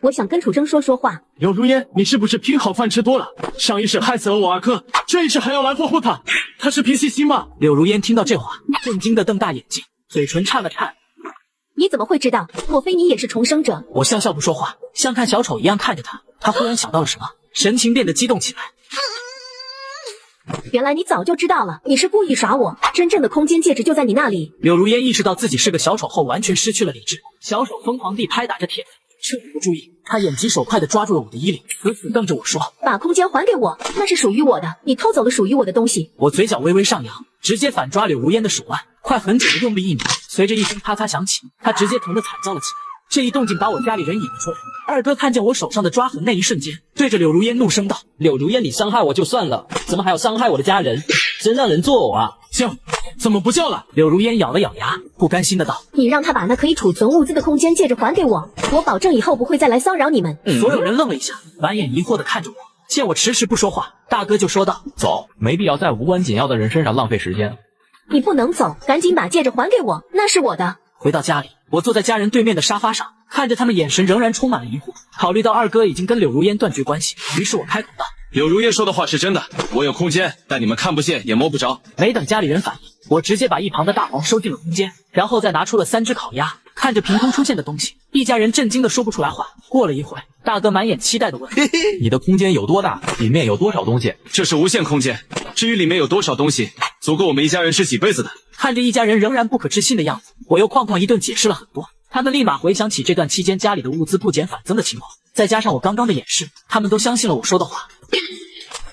我想跟楚生说说话。柳如烟，你是不是拼好饭吃多了？上一世害死了我二哥，这一世还要来祸祸他？他是平西心吗？柳如烟听到这话，震惊的瞪大眼睛，嘴唇颤了颤。你怎么会知道？莫非你也是重生者？我笑笑不说话，像看小丑一样看着他。他忽然想到了什么，神情变得激动起来。原来你早就知道了，你是故意耍我。真正的空间戒指就在你那里。柳如烟意识到自己是个小丑后，完全失去了理智，小手疯狂地拍打着铁粉，趁我不注意，他眼疾手快地抓住了我的衣领，死死瞪着我说：“把空间还给我，那是属于我的，你偷走了属于我的东西。”我嘴角微微上扬，直接反抓柳如烟的手腕，快狠准的用力一拧，随着一声啪嚓响起，他直接疼得惨叫了起来。这一动静把我家里人引了出来。二哥看见我手上的抓痕，那一瞬间对着柳如烟怒声道：“柳如烟，你伤害我就算了，怎么还要伤害我的家人？真让人作呕啊！”叫，怎么不叫了？柳如烟咬了咬牙，不甘心的道：“你让他把那可以储存物资的空间戒指还给我，我保证以后不会再来骚扰你们。”所有人愣了一下，满眼疑惑的看着我。见我迟迟不说话，大哥就说道：“走，没必要在无关紧要的人身上浪费时间。”你不能走，赶紧把戒指还给我，那是我的。回到家里，我坐在家人对面的沙发上，看着他们眼神仍然充满了疑惑。考虑到二哥已经跟柳如烟断绝关系，于是我开口道：“柳如烟说的话是真的，我有空间，但你们看不见也摸不着。”没等家里人反应，我直接把一旁的大黄收进了空间，然后再拿出了3只烤鸭。看着凭空出现的东西，一家人震惊的说不出来话。过了一会，大哥满眼期待的问：“你的空间有多大？里面有多少东西？”这是无限空间，至于里面有多少东西，足够我们一家人吃几辈子的。看着一家人仍然不可置信的样子，我又哐哐一顿解释了很多。他们立马回想起这段期间家里的物资不减反增的情况，再加上我刚刚的演示，他们都相信了我说的话。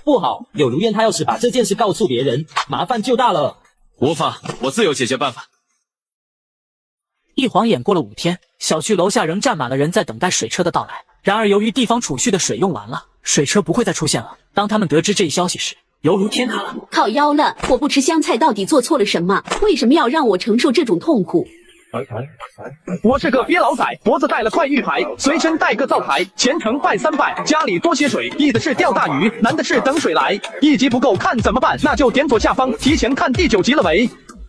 不好，柳如烟她要是把这件事告诉别人，麻烦就大了。无妨，我自有解决办法。一晃眼过了5天，小区楼下仍站满了人在等待水车的到来。然而由于地方储蓄的水用完了，水车不会再出现了。当他们得知这一消息时，犹如天塌了。靠腰了，我不吃香菜到底做错了什么？为什么要让我承受这种痛苦？我是个鳖老仔，脖子戴了块玉牌，随身带个灶台，虔诚拜3拜，家里多些水，易的是钓大鱼，难的是等水来。1集不够看怎么办？那就点左下方提前看第9集了喂。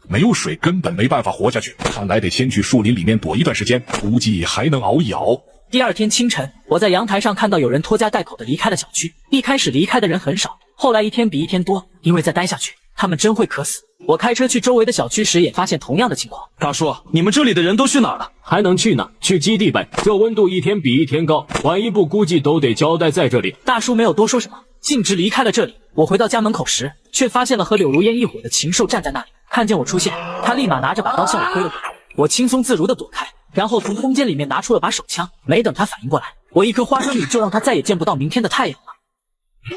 没有水根本没办法活下去，看来得先去树林里面躲一段时间，估计还能熬一熬。第2天清晨，我在阳台上看到有人拖家带口的离开了小区。一开始离开的人很少，后来一天比一天多，因为再待下去，他们真会渴死。我开车去周围的小区时也发现同样的情况。大叔，你们这里的人都去哪儿了？还能去哪？去基地呗，这温度一天比一天高，晚一步估计都得交代在这里。大叔没有多说什么，径直离开了这里。我回到家门口时，却发现了和柳如烟一伙的禽兽站在那里。看见我出现，他立马拿着把刀向我挥了过来，我轻松自如地躲开，然后从空间里面拿出了把手枪。没等他反应过来，我一颗花生米就让他再也见不到明天的太阳了。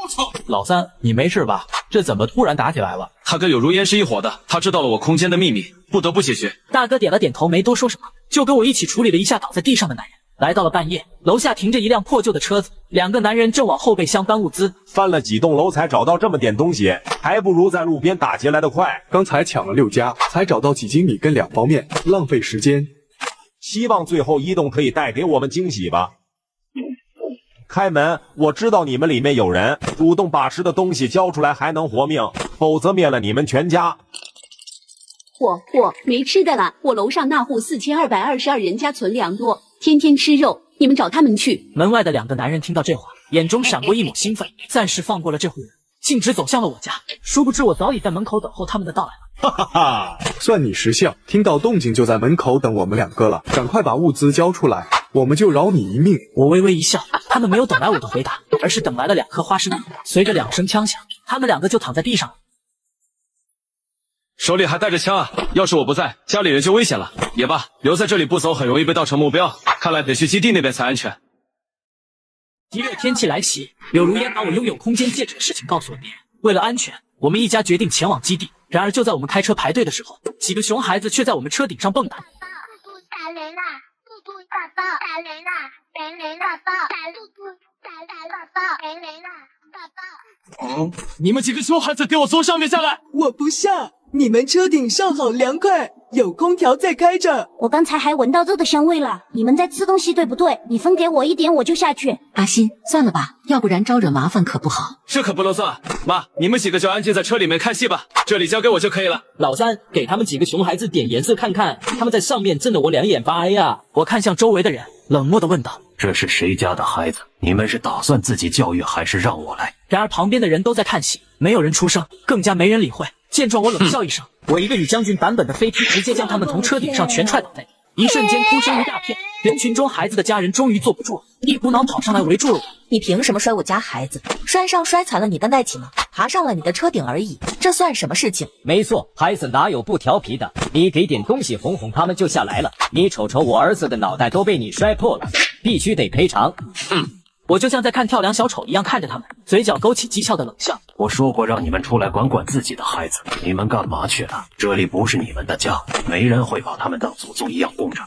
我操！老三，你没事吧？这怎么突然打起来了？他跟柳如烟是一伙的，他知道了我空间的秘密，不得不解决。大哥点了点头，没多说什么，就跟我一起处理了一下倒在地上的男人。来到了半夜，楼下停着一辆破旧的车子，两个男人正往后备箱搬物资。翻了几栋楼才找到这么点东西，还不如在路边打劫来得快。刚才抢了6家，才找到几斤米跟2包面，浪费时间。希望最后一栋可以带给我们惊喜吧。开门，我知道你们里面有人，主动把吃的东西交出来还能活命，否则灭了你们全家。我没吃的了，我楼上那户4222人家存粮多，天天吃肉，你们找他们去。门外的两个男人听到这话，眼中闪过一抹兴奋，暂时放过了这户人，径直走向了我家。殊不知我早已在门口等候他们的到来了。哈哈哈，算你识相，听到动静就在门口等我们2个了，赶快把物资交出来，我们就饶你一命。我微微一笑，他们没有等来我的回答，而是等来了2颗花生米。随着2声枪响，他们2个就躺在地上了。手里还带着枪啊！要是我不在，家里人就危险了。也罢，留在这里不走，很容易被盗成目标。看来得去基地那边才安全。极热天气来袭，柳如烟把我拥有空间戒指的事情告诉了别人。为了安全，我们一家决定前往基地。然而就在我们开车排队的时候，几个熊孩子却在我们车顶上蹦跶。打雷啦！嘟嘟大爆！打雷啦！雷雷大爆！打嘟嘟！大爆！雷雷啦！大爆！你们几个熊孩子给我从上面下来！我不下，你们车顶上好凉快，有空调在开着。我刚才还闻到肉的香味了，你们在吃东西对不对？你分给我一点，我就下去。阿欣，算了吧，要不然招惹麻烦可不好。这可不能算。妈，你们几个就安静在车里面看戏吧，这里交给我就可以了。老三，给他们几个熊孩子点颜色看看，他们在上面震得我两眼发哀啊！我看向周围的人，冷漠地问道：“这是谁家的孩子？你们是打算自己教育，还是让我来？”然而旁边的人都在看戏，没有人出声，更加没人理会。见状，我冷笑一声，我一个与将军版本的飞踢，直接将他们从车顶上全踹倒在地。一瞬间，哭声一大片。人群中，孩子的家人终于坐不住了，一股脑跑上来围住了我。你凭什么摔我家孩子？摔伤摔残了你担待起吗？爬上了你的车顶而已，这算什么事情？没错，孩子哪有不调皮的？你给点东西哄哄他们就下来了。你瞅瞅我儿子的脑袋都被你摔破了，必须得赔偿。我就像在看跳梁小丑一样看着他们，嘴角勾起讥诮的冷笑。我说过让你们出来管管自己的孩子，你们干嘛去了？这里不是你们的家，没人会把他们当祖宗一样供着。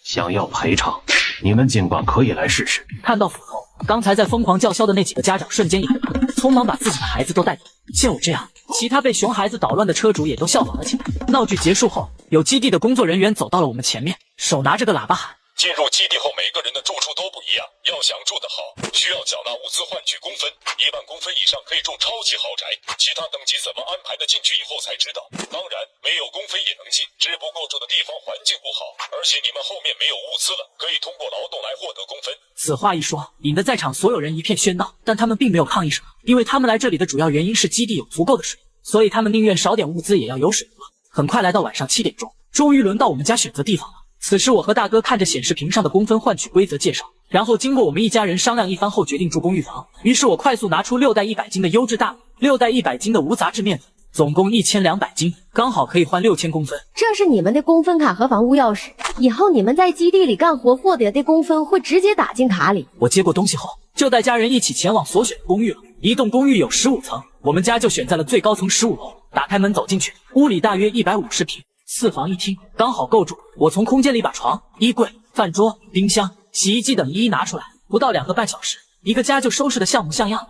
想要赔偿，你们尽管可以来试试。看到斧头，刚才在疯狂叫嚣的那几个家长瞬间哑了，匆忙把自己的孩子都带走。见我这样，其他被熊孩子捣乱的车主也都效仿了起来。闹剧结束后，有基地的工作人员走到了我们前面，手拿着个喇叭喊：进入基地后，每个人的住处都不一样。要想住得好，需要缴纳物资换取公分，1万公分以上可以住超级豪宅。其他等级怎么安排的，进去以后才知道。当然，没有公分也能进，只不过住的地方环境不好，而且你们后面没有物资了，可以通过劳动来获得公分。此话一说，引得在场所有人一片喧闹，但他们并没有抗议什么，因为他们来这里的主要原因是基地有足够的水，所以他们宁愿少点物资也要有水喝。很快来到晚上7点钟，终于轮到我们家选择地方了。此时我和大哥看着显示屏上的公分换取规则介绍，然后经过我们一家人商量一番后决定住公寓房。于是我快速拿出6袋100斤的优质大米，6袋100斤的无杂质面粉，总共1200斤，刚好可以换6000公分。这是你们的公分卡和房屋钥匙，以后你们在基地里干活获得的公分会直接打进卡里。我接过东西后，就带家人一起前往所选的公寓了。一栋公寓有15层，我们家就选在了最高层15楼。打开门走进去，屋里大约150平。4房1厅，刚好够住。我从空间里把床、衣柜、饭桌、冰箱、洗衣机等一一拿出来，不到2个半小时，一个家就收拾得像模像样。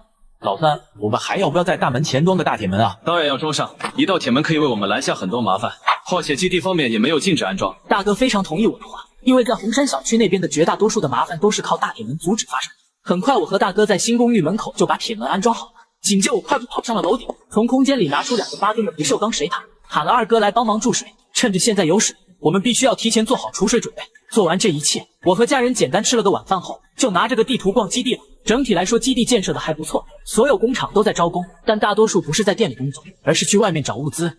老三，我们还要不要在大门前装个大铁门啊？当然要装上，一道铁门可以为我们拦下很多麻烦。况且基地方面也没有禁止安装。大哥非常同意我的话，因为在红山小区那边的绝大多数的麻烦都是靠大铁门阻止发生的。很快，我和大哥在新公寓门口就把铁门安装好了。紧接我快步跑上了楼顶，从空间里拿出2个8吨的不锈钢水塔，喊了2哥来帮忙注水。趁着现在有水，我们必须要提前做好储水准备。做完这一切，我和家人简单吃了个晚饭后，就拿着个地图逛基地了。整体来说，基地建设的还不错，所有工厂都在招工，但大多数不是在店里工作，而是去外面找物资。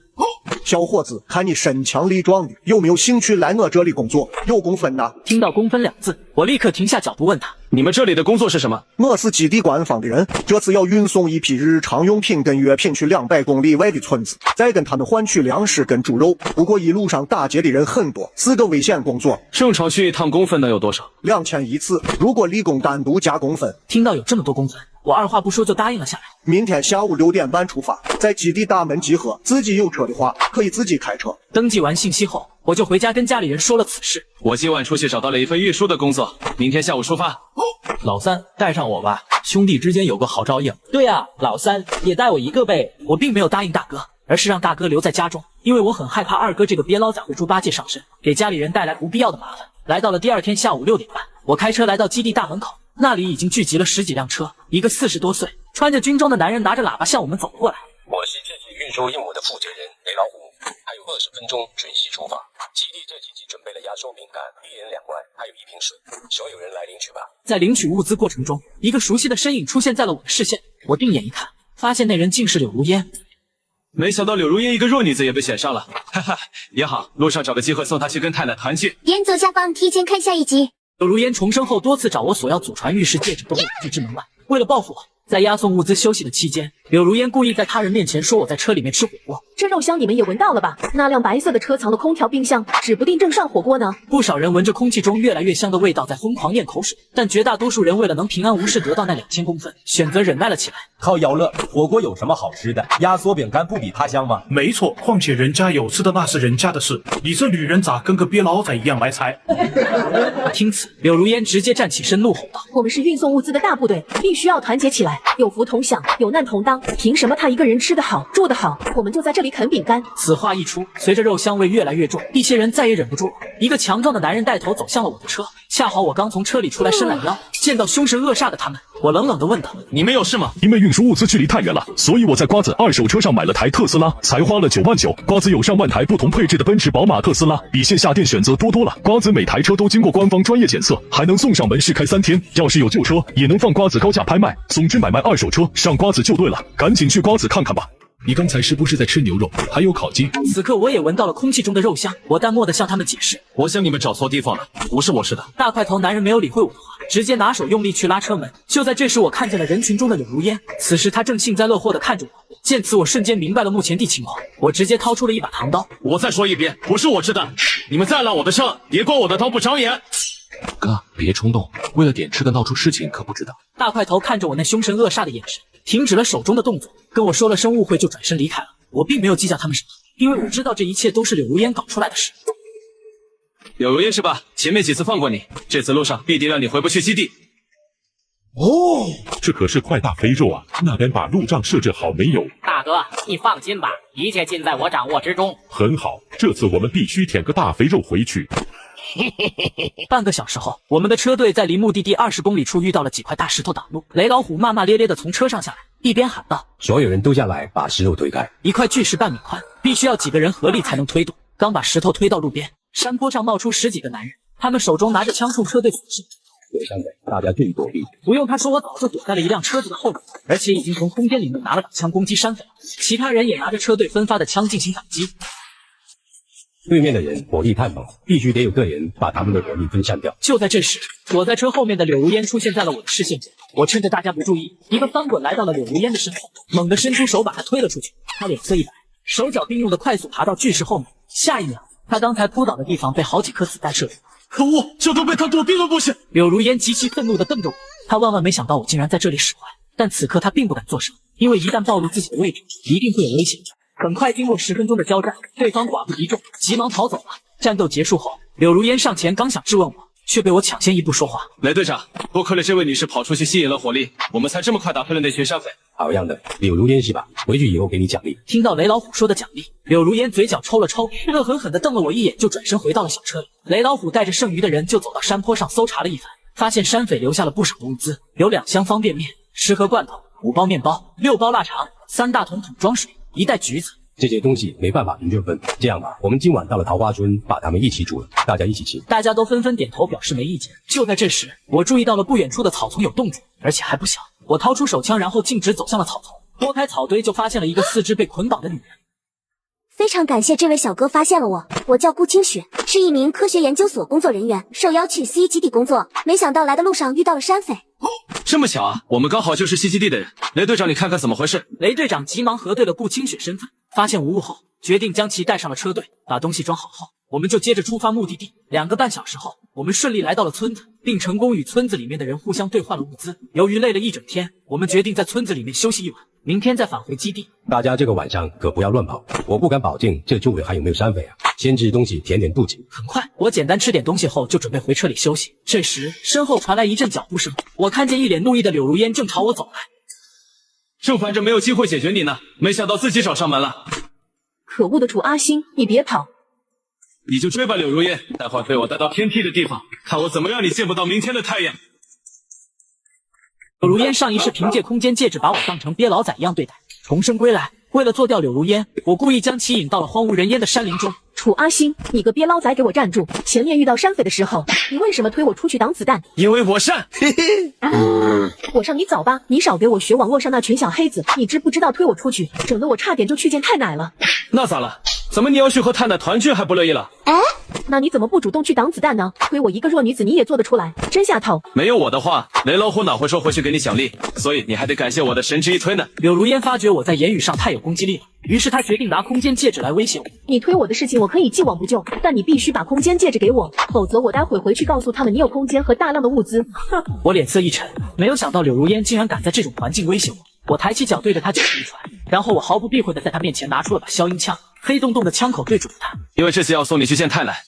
小伙子，看你身强力壮的，有没有兴趣来我这里工作？有公分呐！听到公分2字，我立刻停下脚步问他：你们这里的工作是什么？我是基地官方的人，这次要运送一批日常用品跟药品去200公里外的村子，再跟他们换取粮食跟猪肉。不过一路上打劫的人很多，是个危险工作。正常去一趟公分能有多少？2000一次，如果立功单独加公分。听到有这么多公分，我二话不说就答应了下来。明天下午6点半出发，在基地大门集合。自己有车的话，可以自己开车。登记完信息后，我就回家跟家里人说了此事。我今晚出去找到了一份运输的工作，明天下午出发。老三，带上我吧，兄弟之间有个好照应。对啊，老三也带我一个呗。我并没有答应大哥，而是让大哥留在家中，因为我很害怕二哥这个鳖捞仔会猪八戒上身，给家里人带来不必要的麻烦。来到了第二天下午6点半，我开车来到基地大门口，那里已经聚集了10几辆车，一个40多岁穿着军装的男人拿着喇叭向我们走过来。我是这起运输任务的负责人雷老虎，还有20分钟准时出发。基地这几集准备了压缩饼干、1人2罐，还有1瓶水，所有人来领取吧。在领取物资过程中，一个熟悉的身影出现在了我的视线。我定眼一看，发现那人竟是柳如烟。没想到柳如烟一个弱女子也被选上了，哈哈，也好，路上找个机会送她去跟太奶团聚。沿左下方提前看下一集。柳如烟重生后多次找我索要祖传玉石戒指，都被我拒之门外。为了报复我，在押送物资休息的期间，柳如烟故意在他人面前说我在车里面吃火锅。这肉香你们也闻到了吧？那辆白色的车藏了空调冰箱，指不定正上火锅呢。不少人闻着空气中越来越香的味道在疯狂咽口水，但绝大多数人为了能平安无事得到那2000公分，选择忍耐了起来。靠摇乐，火锅有什么好吃的？压缩饼干不比它香吗？没错，况且人家有吃的那是人家的事，你这女人咋跟个鳖老仔一样埋财？听此，柳如烟直接站起身怒吼道：“我们是运送物资的大部队，必须要团结起来，有福同享，有难同当。凭什么他一个人吃得好，住得好，我们就在这里啃饼干？”此话一出，随着肉香味越来越重，一些人再也忍不住了。一个强壮的男人带头走向了我的车，恰好我刚从车里出来伸懒腰，见到凶神恶煞的他们，我冷冷地问他：“你们有事吗？”因为运输物资距离太远了，所以我在瓜子二手车上买了台特斯拉，才花了9万9。瓜子有上万台不同配置的奔驰、宝马、特斯拉，比线下店选择多了。瓜子每台车都经过官方专业检测，还能送上门试开3天。要是有旧车，也能放瓜子高价拍卖。总之买卖二手车，上瓜子就对了，赶紧去瓜子看看吧。你刚才是不是在吃牛肉？还有烤鸡？此刻我也闻到了空气中的肉香，我淡漠地向他们解释：“我想你们找错地方了，不是我试的。”大块头男人没有理会我的话，直接拿手用力去拉车门。就在这时，我看见了人群中的柳如烟，此时他正幸灾乐祸地看着我。见此，我瞬间明白了目前地情况，我直接掏出了一把唐刀。我再说一遍，不是我吃的，你们再拉我的车，别怪我的刀不长眼。哥，别冲动，为了点吃的闹出事情可不值得。大块头看着我那凶神恶煞的眼神，停止了手中的动作，跟我说了声误会就转身离开了。我并没有计较他们什么，因为我知道这一切都是柳如烟搞出来的事。柳如烟是吧？前面几次放过你，这次路上必定让你回不去基地。哦，这可是块大肥肉啊！那边把路障设置好没有？大哥，你放心吧，一切尽在我掌握之中。很好，这次我们必须舔个大肥肉回去。半个小时后，我们的车队在离目的地20公里处遇到了几块大石头挡路。雷老虎骂骂咧咧地从车上下来，一边喊道：“所有人都下来，把石头推开。”一块巨石半米宽，必须要几个人合力才能推动。刚把石头推到路边，山坡上冒出10几个男人，他们手中拿着枪冲车队所至。有山的，大家注意躲避。不用他说，我早就躲在了一辆车子的后面，而且已经从空间里面拿了把枪攻击山匪。其他人也拿着车队分发的枪进行反击。对面的人火力太猛，必须得有个人把他们的火力分散掉。就在这时，躲在车后面的柳如烟出现在了我的视线中。我趁着大家不注意，一个翻滚来到了柳如烟的身后，猛地伸出手把她推了出去。她脸色一白，手脚并用的快速爬到巨石后面。下一秒，她刚才扑倒的地方被好几颗子弹射中。可恶，这都被他躲避了不行！柳如烟极其愤怒地瞪着我，她万万没想到我竟然在这里使坏，但此刻她并不敢作声，因为一旦暴露自己的位置，一定会有危险。很快，经过10分钟的交战，对方寡不敌众，急忙逃走了。战斗结束后，柳如烟上前刚想质问我，却被我抢先一步说话。雷队长，多亏了这位女士跑出去吸引了火力，我们才这么快打退了那群山匪。好样的，柳如烟是吧？回去以后给你奖励。听到雷老虎说的奖励，柳如烟嘴角抽了抽，恶狠狠地瞪了我一眼，就转身回到了小车里。雷老虎带着剩余的人就走到山坡上搜查了一番，发现山匪留下了不少的物资，有2箱方便面、10盒罐头、5包面包、6包腊肠、3大桶装水、1袋橘子。这些东西没办法平均分，这样吧，我们今晚到了桃花村，把它们一起煮了，大家一起吃。大家都纷纷点头表示没意见。就在这时，我注意到了不远处的草丛有动静，而且还不小。我掏出手枪，然后径直走向了草丛，拨开草堆就发现了一个4肢被捆绑的女人。非常感谢这位小哥发现了我，我叫顾清雪，是一名科学研究所工作人员，受邀去 C 基地工作，没想到来的路上遇到了山匪。这么巧啊，我们刚好就是西基地的人。雷队长，你看看怎么回事？雷队长急忙核对了顾清雪身份，发现无误后，决定将其带上了车队，把东西装好后，我们就接着出发目的地。2个半小时后，我们顺利来到了村子，并成功与村子里面的人互相兑换了物资。由于累了一整天，我们决定在村子里面休息一晚，明天再返回基地。大家这个晚上可不要乱跑，我不敢保证这周围还有没有山匪啊。先吃东西填填肚脐。很快，我简单吃点东西后就准备回车里休息。这时，身后传来一阵脚步声，我看见一脸怒意的柳如烟正朝我走来。正烦着没有机会解决你呢，没想到自己找上门了。可恶的楚阿星，你别跑！你就追吧，柳如烟，待会被我带到偏僻的地方，看我怎么让你见不到明天的太阳。柳如烟上一世凭借空间戒指把我当成鳖老仔一样对待，重生归来，为了做掉柳如烟，我故意将其引到了荒无人烟的山林中。楚阿星，你个鳖捞仔，给我站住！前面遇到山匪的时候，你为什么推我出去挡子弹？因为我善。我上你早吧！你少给我学网络上那群小黑子，你知不知道推我出去，整得我差点就去见太奶了。那咋了？怎么你要去和太奶团聚还不乐意了？那你怎么不主动去挡子弹呢？推我一个弱女子你也做得出来，真下头！没有我的话，雷老虎哪会说回去给你奖励？所以你还得感谢我的神之一推呢。柳如烟发觉我在言语上太有攻击力了，于是她决定拿空间戒指来威胁我。你推我的事情我可以既往不咎，但你必须把空间戒指给我，否则我待会回去告诉他们你有空间和大量的物资。哼！我脸色一沉，没有想到柳如烟竟然敢在这种环境威胁我。我抬起脚对着他就是一传，然后我毫不避讳的在他面前拿出了把消音枪，黑洞洞的枪口对准了他。因为这次要送你去见太奶。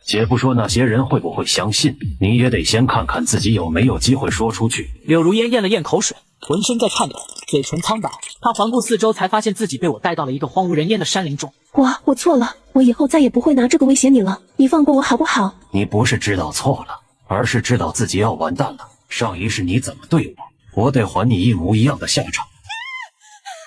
且不说那些人会不会相信，你也得先看看自己有没有机会说出去。柳如烟咽了咽口水，浑身在颤抖，嘴唇苍白。她环顾四周，才发现自己被我带到了一个荒无人烟的山林中。我错了，我以后再也不会拿这个威胁你了，你放过我好不好？你不是知道错了，而是知道自己要完蛋了。上一世你怎么对我，我得还你一模一样的下场。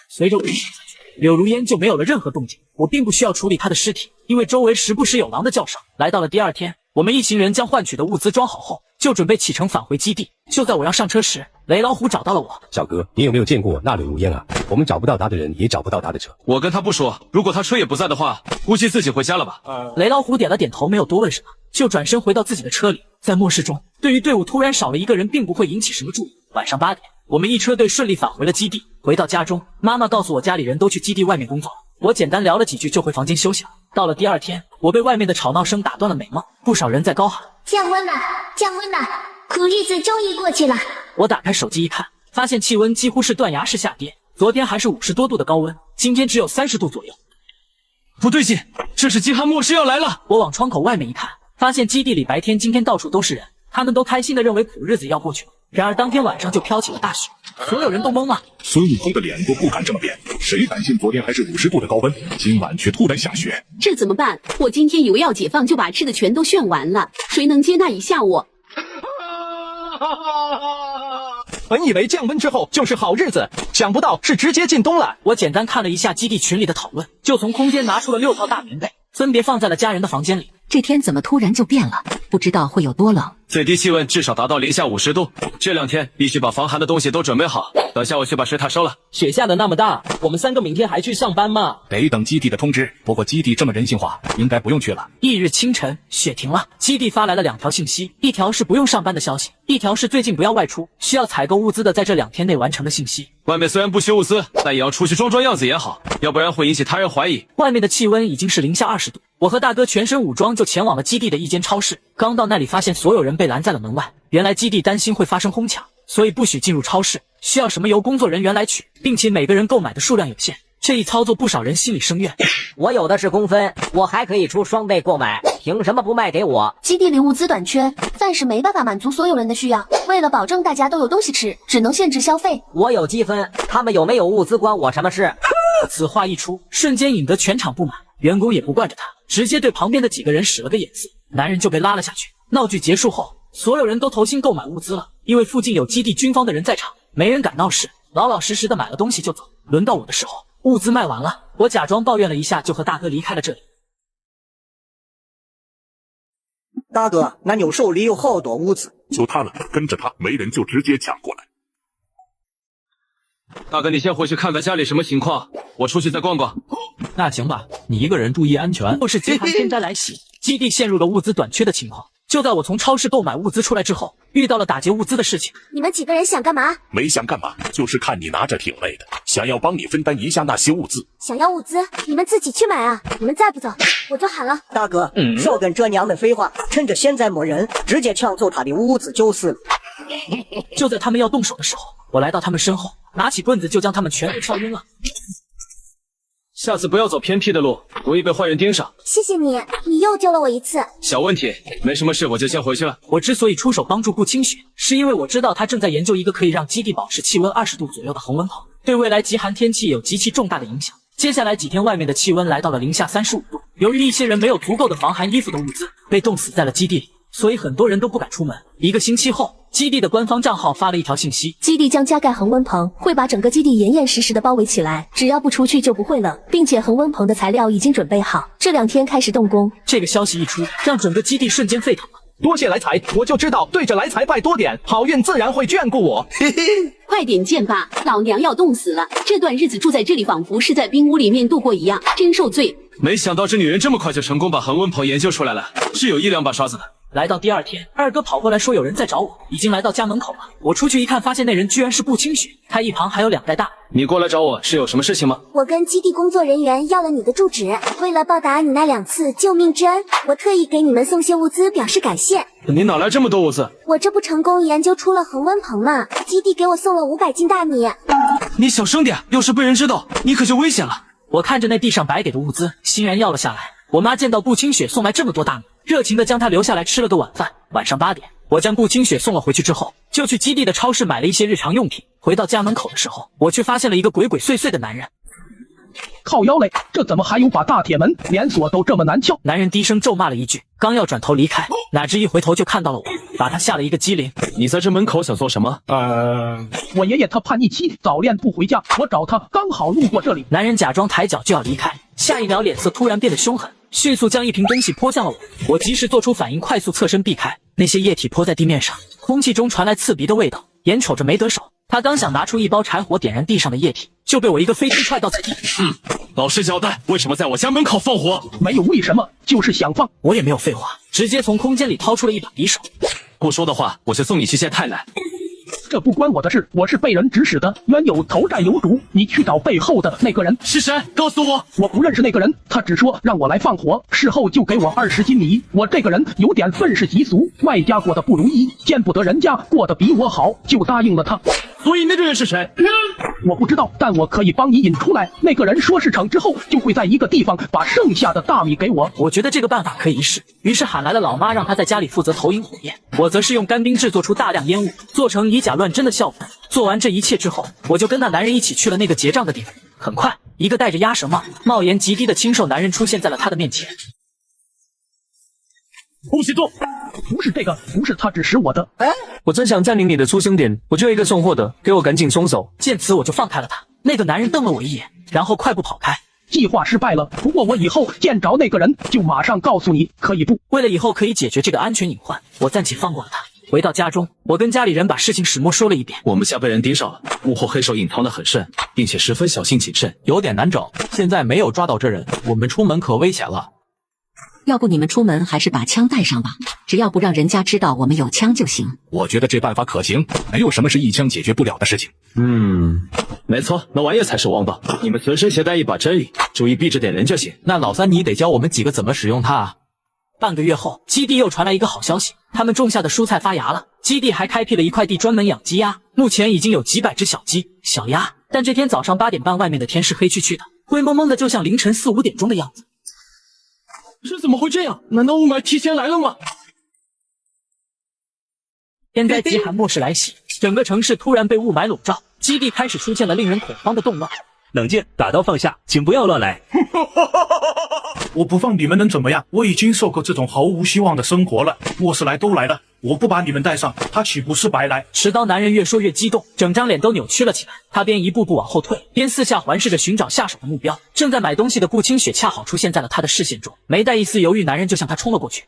随着我下去，柳如烟就没有了任何动静。我并不需要处理她的尸体，因为周围时不时有狼的叫声。来到了第二天，我们一行人将换取的物资装好后，就准备启程返回基地。就在我要上车时，雷老虎找到了我。小哥，你有没有见过那柳如烟啊？我们找不到他的人，也找不到他的车。我跟他不说，如果他车也不在的话，估计自己回家了吧。雷老虎点了点头，没有多问什么，就转身回到自己的车里。在末世中，对于队伍突然少了一个人，并不会引起什么注意。晚上8点，我们一车队顺利返回了基地。回到家中，妈妈告诉我家里人都去基地外面工作了。我简单聊了几句就回房间休息了。到了第二天，我被外面的吵闹声打断了美梦，不少人在高喊降温了，降温了，苦日子终于过去了。我打开手机一看，发现气温几乎是断崖式下跌，昨天还是50多度的高温，今天只有30度左右。不对劲，这是极寒末世要来了。我往窗口外面一看，发现基地里白天今天到处都是人，他们都开心的认为苦日子要过去了。然而当天晚上就飘起了大雪，所有人都懵了。孙悟空的脸都不敢这么变，谁敢信昨天还是50度的高温，今晚却突然下雪？这怎么办？我今天以为要解放，就把吃的全都炫完了，谁能接纳一下我？本以为降温之后就是好日子，想不到是直接进冬了。我简单看了一下基地群里的讨论，就从空间拿出了6套大棉被，分别放在了家人的房间里。这天怎么突然就变了？不知道会有多冷。最低气温至少达到零下50度，这2天必须把防寒的东西都准备好。等下我去把水塔收了。雪下的那么大，我们3个明天还去上班吗？得等基地的通知。不过基地这么人性化，应该不用去了。翌日清晨，雪停了，基地发来了2条信息，一条是不用上班的消息，一条是最近不要外出，需要采购物资的在这2天内完成的信息。外面虽然不缺物资，但也要出去装样子也好，要不然会引起他人怀疑。外面的气温已经是零下20度，我和大哥全身武装就前往了基地的一间超市。刚到那里，发现所有人被拦在了门外。原来基地担心会发生哄抢，所以不许进入超市，需要什么由工作人员来取，并且每个人购买的数量有限。这一操作不少人心里生怨。我有的是工分，我还可以出双倍购买，凭什么不卖给我？基地里物资短缺，暂时没办法满足所有人的需要。为了保证大家都有东西吃，只能限制消费。我有积分，他们有没有物资关我什么事？此话一出，瞬间引得全场不满，员工也不惯着他，直接对旁边的几个人使了个眼色，男人就被拉了下去。闹剧结束后，所有人都投心购买物资了，因为附近有基地军方的人在场，没人敢闹事，老老实实的买了东西就走。轮到我的时候，物资卖完了，我假装抱怨了一下，就和大哥离开了这里。大哥，俺有手里有好多物资，就他了，跟着他，没人就直接抢过来。大哥，你先回去看看家里什么情况，我出去再逛逛。那行吧，你一个人注意安全。又是极寒天灾来袭，基地陷入了物资短缺的情况。就在我从超市购买物资出来之后，遇到了打劫物资的事情。你们几个人想干嘛？没想干嘛，就是看你拿着挺累的，想要帮你分担一下那些物资。想要物资，你们自己去买啊！你们再不走，我就喊了。大哥，少跟这娘们废话，趁着现在没人，直接抢走他的物资就是了。就在他们要动手的时候，我来到他们身后，拿起棍子就将他们全都敲晕了。下次不要走偏僻的路，容易被坏人盯上。谢谢你，你又救了我一次。小问题，没什么事，我就先回去了。我之所以出手帮助顾清雪，是因为我知道他正在研究一个可以让基地保持气温20度左右的恒温棚，对未来极寒天气有极其重大的影响。接下来几天，外面的气温来到了零下35度，由于一些人没有足够的防寒衣服的物资，被冻死在了基地里，所以很多人都不敢出门。1个星期后，基地的官方账号发了一条信息：基地将加盖恒温棚，会把整个基地严严实实的包围起来，只要不出去就不会冷，并且恒温棚的材料已经准备好，这2天开始动工。这个消息一出，让整个基地瞬间沸腾了。多谢来财，我就知道对着来财拜多点，好运自然会眷顾我。嘿嘿，快点建吧，老娘要冻死了！这段日子住在这里，仿佛是在冰屋里面度过一样，真受罪。没想到这女人这么快就成功把恒温棚研究出来了，是有1-2把刷子的。来到第2天，二哥跑过来说有人在找我，已经来到家门口了。我出去一看，发现那人居然是顾清雪，他一旁还有2袋大。你过来找我是有什么事情吗？我跟基地工作人员要了你的住址，为了报答你那2次救命之恩，我特意给你们送些物资表示感谢。你哪来这么多物资？我这不成功研究出了恒温棚吗？基地给我送了500斤大米。你小声点，要是被人知道，你可就危险了。我看着那地上白给的物资，欣然要了下来。我妈见到顾清雪送来这么多大米，热情地将她留下来吃了个晚饭。晚上8点，我将顾清雪送了回去之后，就去基地的超市买了一些日常用品。回到家门口的时候，我却发现了一个鬼鬼祟祟的男人。靠腰嘞，这怎么还有把大铁门，连锁都这么难撬？男人低声咒骂了一句，刚要转头离开，哪知一回头就看到了我，把他吓了一个机灵。你在这门口想做什么？我爷爷他叛逆期，早恋不回家，我找他刚好路过这里。男人假装抬脚就要离开，下一秒脸色突然变得凶狠，迅速将一瓶东西泼向了我。我及时做出反应，快速侧身避开。那些液体泼在地面上，空气中传来刺鼻的味道，眼瞅着没得手。他刚想拿出一包柴火点燃地上的液体，就被我一个飞踢踹倒在地。老实交代，为什么在我家门口放火？没有为什么，就是想放。我也没有废话，直接从空间里掏出了一把匕首。不说的话，我就送你去见太奶。这不关我的事，我是被人指使的，冤有头债有主，你去找背后的那个人。是谁？告诉我。我不认识那个人，他只说让我来放火，事后就给我20斤米。我这个人有点愤世嫉俗，外家过得不如意，见不得人家过得比我好，就答应了他。所以那个人是谁？我不知道，但我可以帮你引出来。那个人说事成之后，就会在一个地方把剩下的大米给我。我觉得这个办法可以一试，于是喊来了老妈，让她在家里负责投引火焰，我则是用干冰制作出大量烟雾，做成以假乱真的效果。做完这一切之后，我就跟那男人一起去了那个结账的地方。很快，一个戴着鸭舌帽、帽檐极低的清瘦男人出现在了他的面前。恭喜做。不是这个，不是他指使我的。我真想占领你的出生点，我就一个送货的，给我赶紧松手。见此，我就放开了他。那个男人瞪了我一眼，然后快步跑开。计划失败了，不过我以后见着那个人就马上告诉你，可以不？为了以后可以解决这个安全隐患，我暂且放过了他。回到家中，我跟家里人把事情始末说了一遍。我们家被人盯上了，幕后黑手隐藏得很深，并且十分小心谨慎，有点难整。现在没有抓到这人，我们出门可危险了。要不你们出门还是把枪带上吧，只要不让人家知道我们有枪就行。我觉得这办法可行，没有什么是一枪解决不了的事情。没错，那玩意才是王道。你们随身携带一把真理，注意避着点人就行。那老三你得教我们几个怎么使用它啊。半个月后，基地又传来一个好消息，他们种下的蔬菜发芽了。基地还开辟了一块地专门养鸡鸭，目前已经有几百只小鸡、小鸭。但这天早上8点半，外面的天是黑黢黢的，灰蒙蒙的，就像凌晨4、5点钟的样子。这怎么会这样？难道雾霾提前来了吗？天灾极寒末世来袭，整个城市突然被雾霾笼罩，基地开始出现了令人恐慌的动乱。冷静，打刀放下，请不要乱来。我不放你们能怎么样？我已经受够这种毫无希望的生活了。末世来都来了，我不把你们带上，他岂不是白来？持刀男人越说越激动，整张脸都扭曲了起来。他边一步步往后退，边四下环视着寻找下手的目标。正在买东西的顾清雪恰好出现在了他的视线中，没带一丝犹豫，男人就向他冲了过去。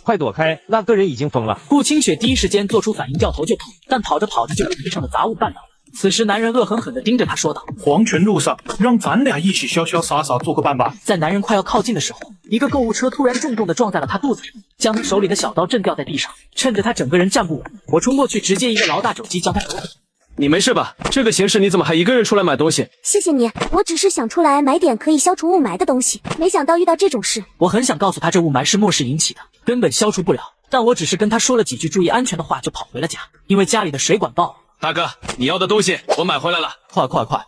快躲开，那个人已经疯了。顾清雪第一时间做出反应，掉头就跑，但跑着跑着就被地上的杂物绊倒了。此时男人恶狠狠地盯着他说道：黄泉路上，让咱俩一起潇潇洒洒做个伴吧。在男人快要靠近的时候，一个购物车突然重重地撞在了他肚子上，将他手里的小刀震掉在地上。趁着他整个人站不稳，我冲过去直接一个劳大肘击将他手死。你没事吧？这个形势你怎么还一个人出来买东西？谢谢你，我只是想出来买点可以消除雾霾的东西，没想到遇到这种事。我很想告诉他这雾霾是末世引起的，根本消除不了，但我只是跟他说了几句注意安全的话就跑回了家，因为家里的水管爆了。大哥，你要的东西我买回来了。快，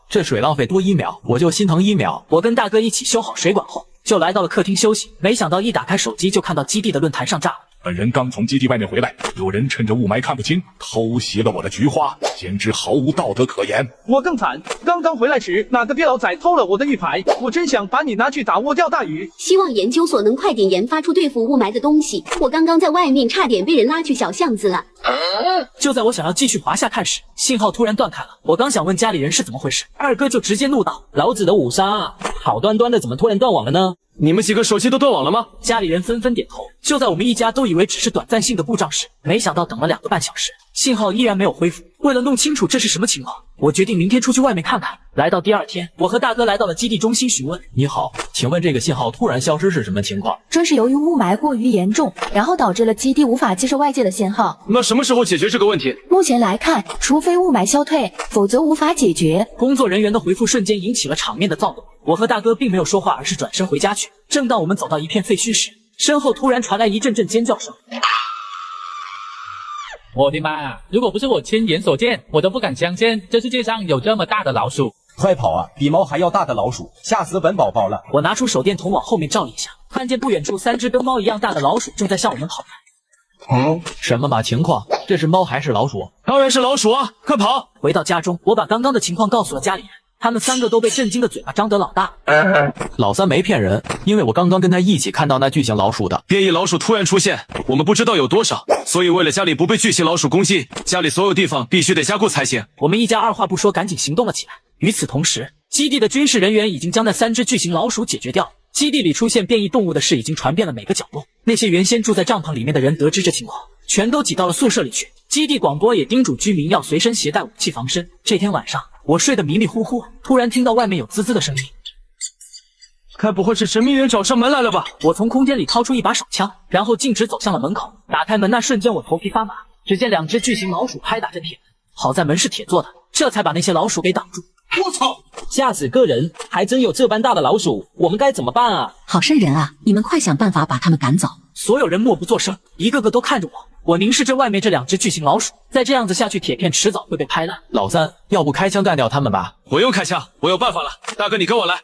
这水浪费多1秒，我就心疼1秒。我跟大哥一起修好水管后，就来到了客厅休息。没想到一打开手机，就看到基地的论坛上炸了。本人刚从基地外面回来，有人趁着雾霾看不清，偷袭了我的菊花，简直毫无道德可言。我更惨，刚刚回来时，哪个跌老仔偷了我的玉牌，我真想把你拿去打窝钓大鱼。希望研究所能快点研发出对付雾霾的东西。我刚刚在外面差点被人拉去小巷子了。就在我想要继续滑下看时，信号突然断开了。我刚想问家里人是怎么回事，二哥就直接怒道：“老子的五杀，好端端的怎么突然断网了呢？”你们几个手机都断网了吗？家里人纷纷点头。就在我们一家都以为只是短暂性的故障时，没想到等了2个半小时，信号依然没有恢复。为了弄清楚这是什么情况，我决定明天出去外面看看。来到第2天，我和大哥来到了基地中心询问。你好，请问这个信号突然消失是什么情况？这是由于雾霾过于严重，然后导致了基地无法接受外界的信号。那什么时候解决这个问题？目前来看，除非雾霾消退，否则无法解决。工作人员的回复瞬间引起了场面的躁动。我和大哥并没有说话，而是转身回家去。正当我们走到一片废墟时，身后突然传来一阵阵尖叫声。我的妈啊！如果不是我亲眼所见，我都不敢相信这世界上有这么大的老鼠。快跑啊！比猫还要大的老鼠，吓死本宝宝了！我拿出手电筒往后面照了一下，看见不远处3只跟猫一样大的老鼠正在向我们跑来。什么马情况？这是猫还是老鼠？当然是老鼠啊！快跑！回到家中，我把刚刚的情况告诉了家里人。他们3个都被震惊的嘴巴张得老大。老三没骗人，因为我刚刚跟他一起看到那巨型老鼠的。变异老鼠突然出现，我们不知道有多少，所以为了家里不被巨型老鼠攻击，家里所有地方必须得加固才行。我们一家二话不说，赶紧行动了起来。与此同时，基地的军事人员已经将那3只巨型老鼠解决掉。基地里出现变异动物的事已经传遍了每个角落。那些原先住在帐篷里面的人得知这情况，全都挤到了宿舍里去。基地广播也叮嘱居民要随身携带武器防身。这天晚上，我睡得迷迷糊糊，突然听到外面有滋滋的声音。该不会是神秘人找上门来了吧？我从空间里掏出一把手枪，然后径直走向了门口。打开门那瞬间，我头皮发麻。只见2只巨型老鼠拍打着铁门，好在门是铁做的，这才把那些老鼠给挡住。我操！吓死个人，还真有这般大的老鼠，我们该怎么办啊？好瘆人啊！你们快想办法把他们赶走。所有人默不作声，一个个都看着我。我凝视着外面这2只巨型老鼠，再这样子下去，铁片迟早会被拍烂。老三，要不开枪干掉他们吧？不用开枪，我有办法了。大哥，你跟我来。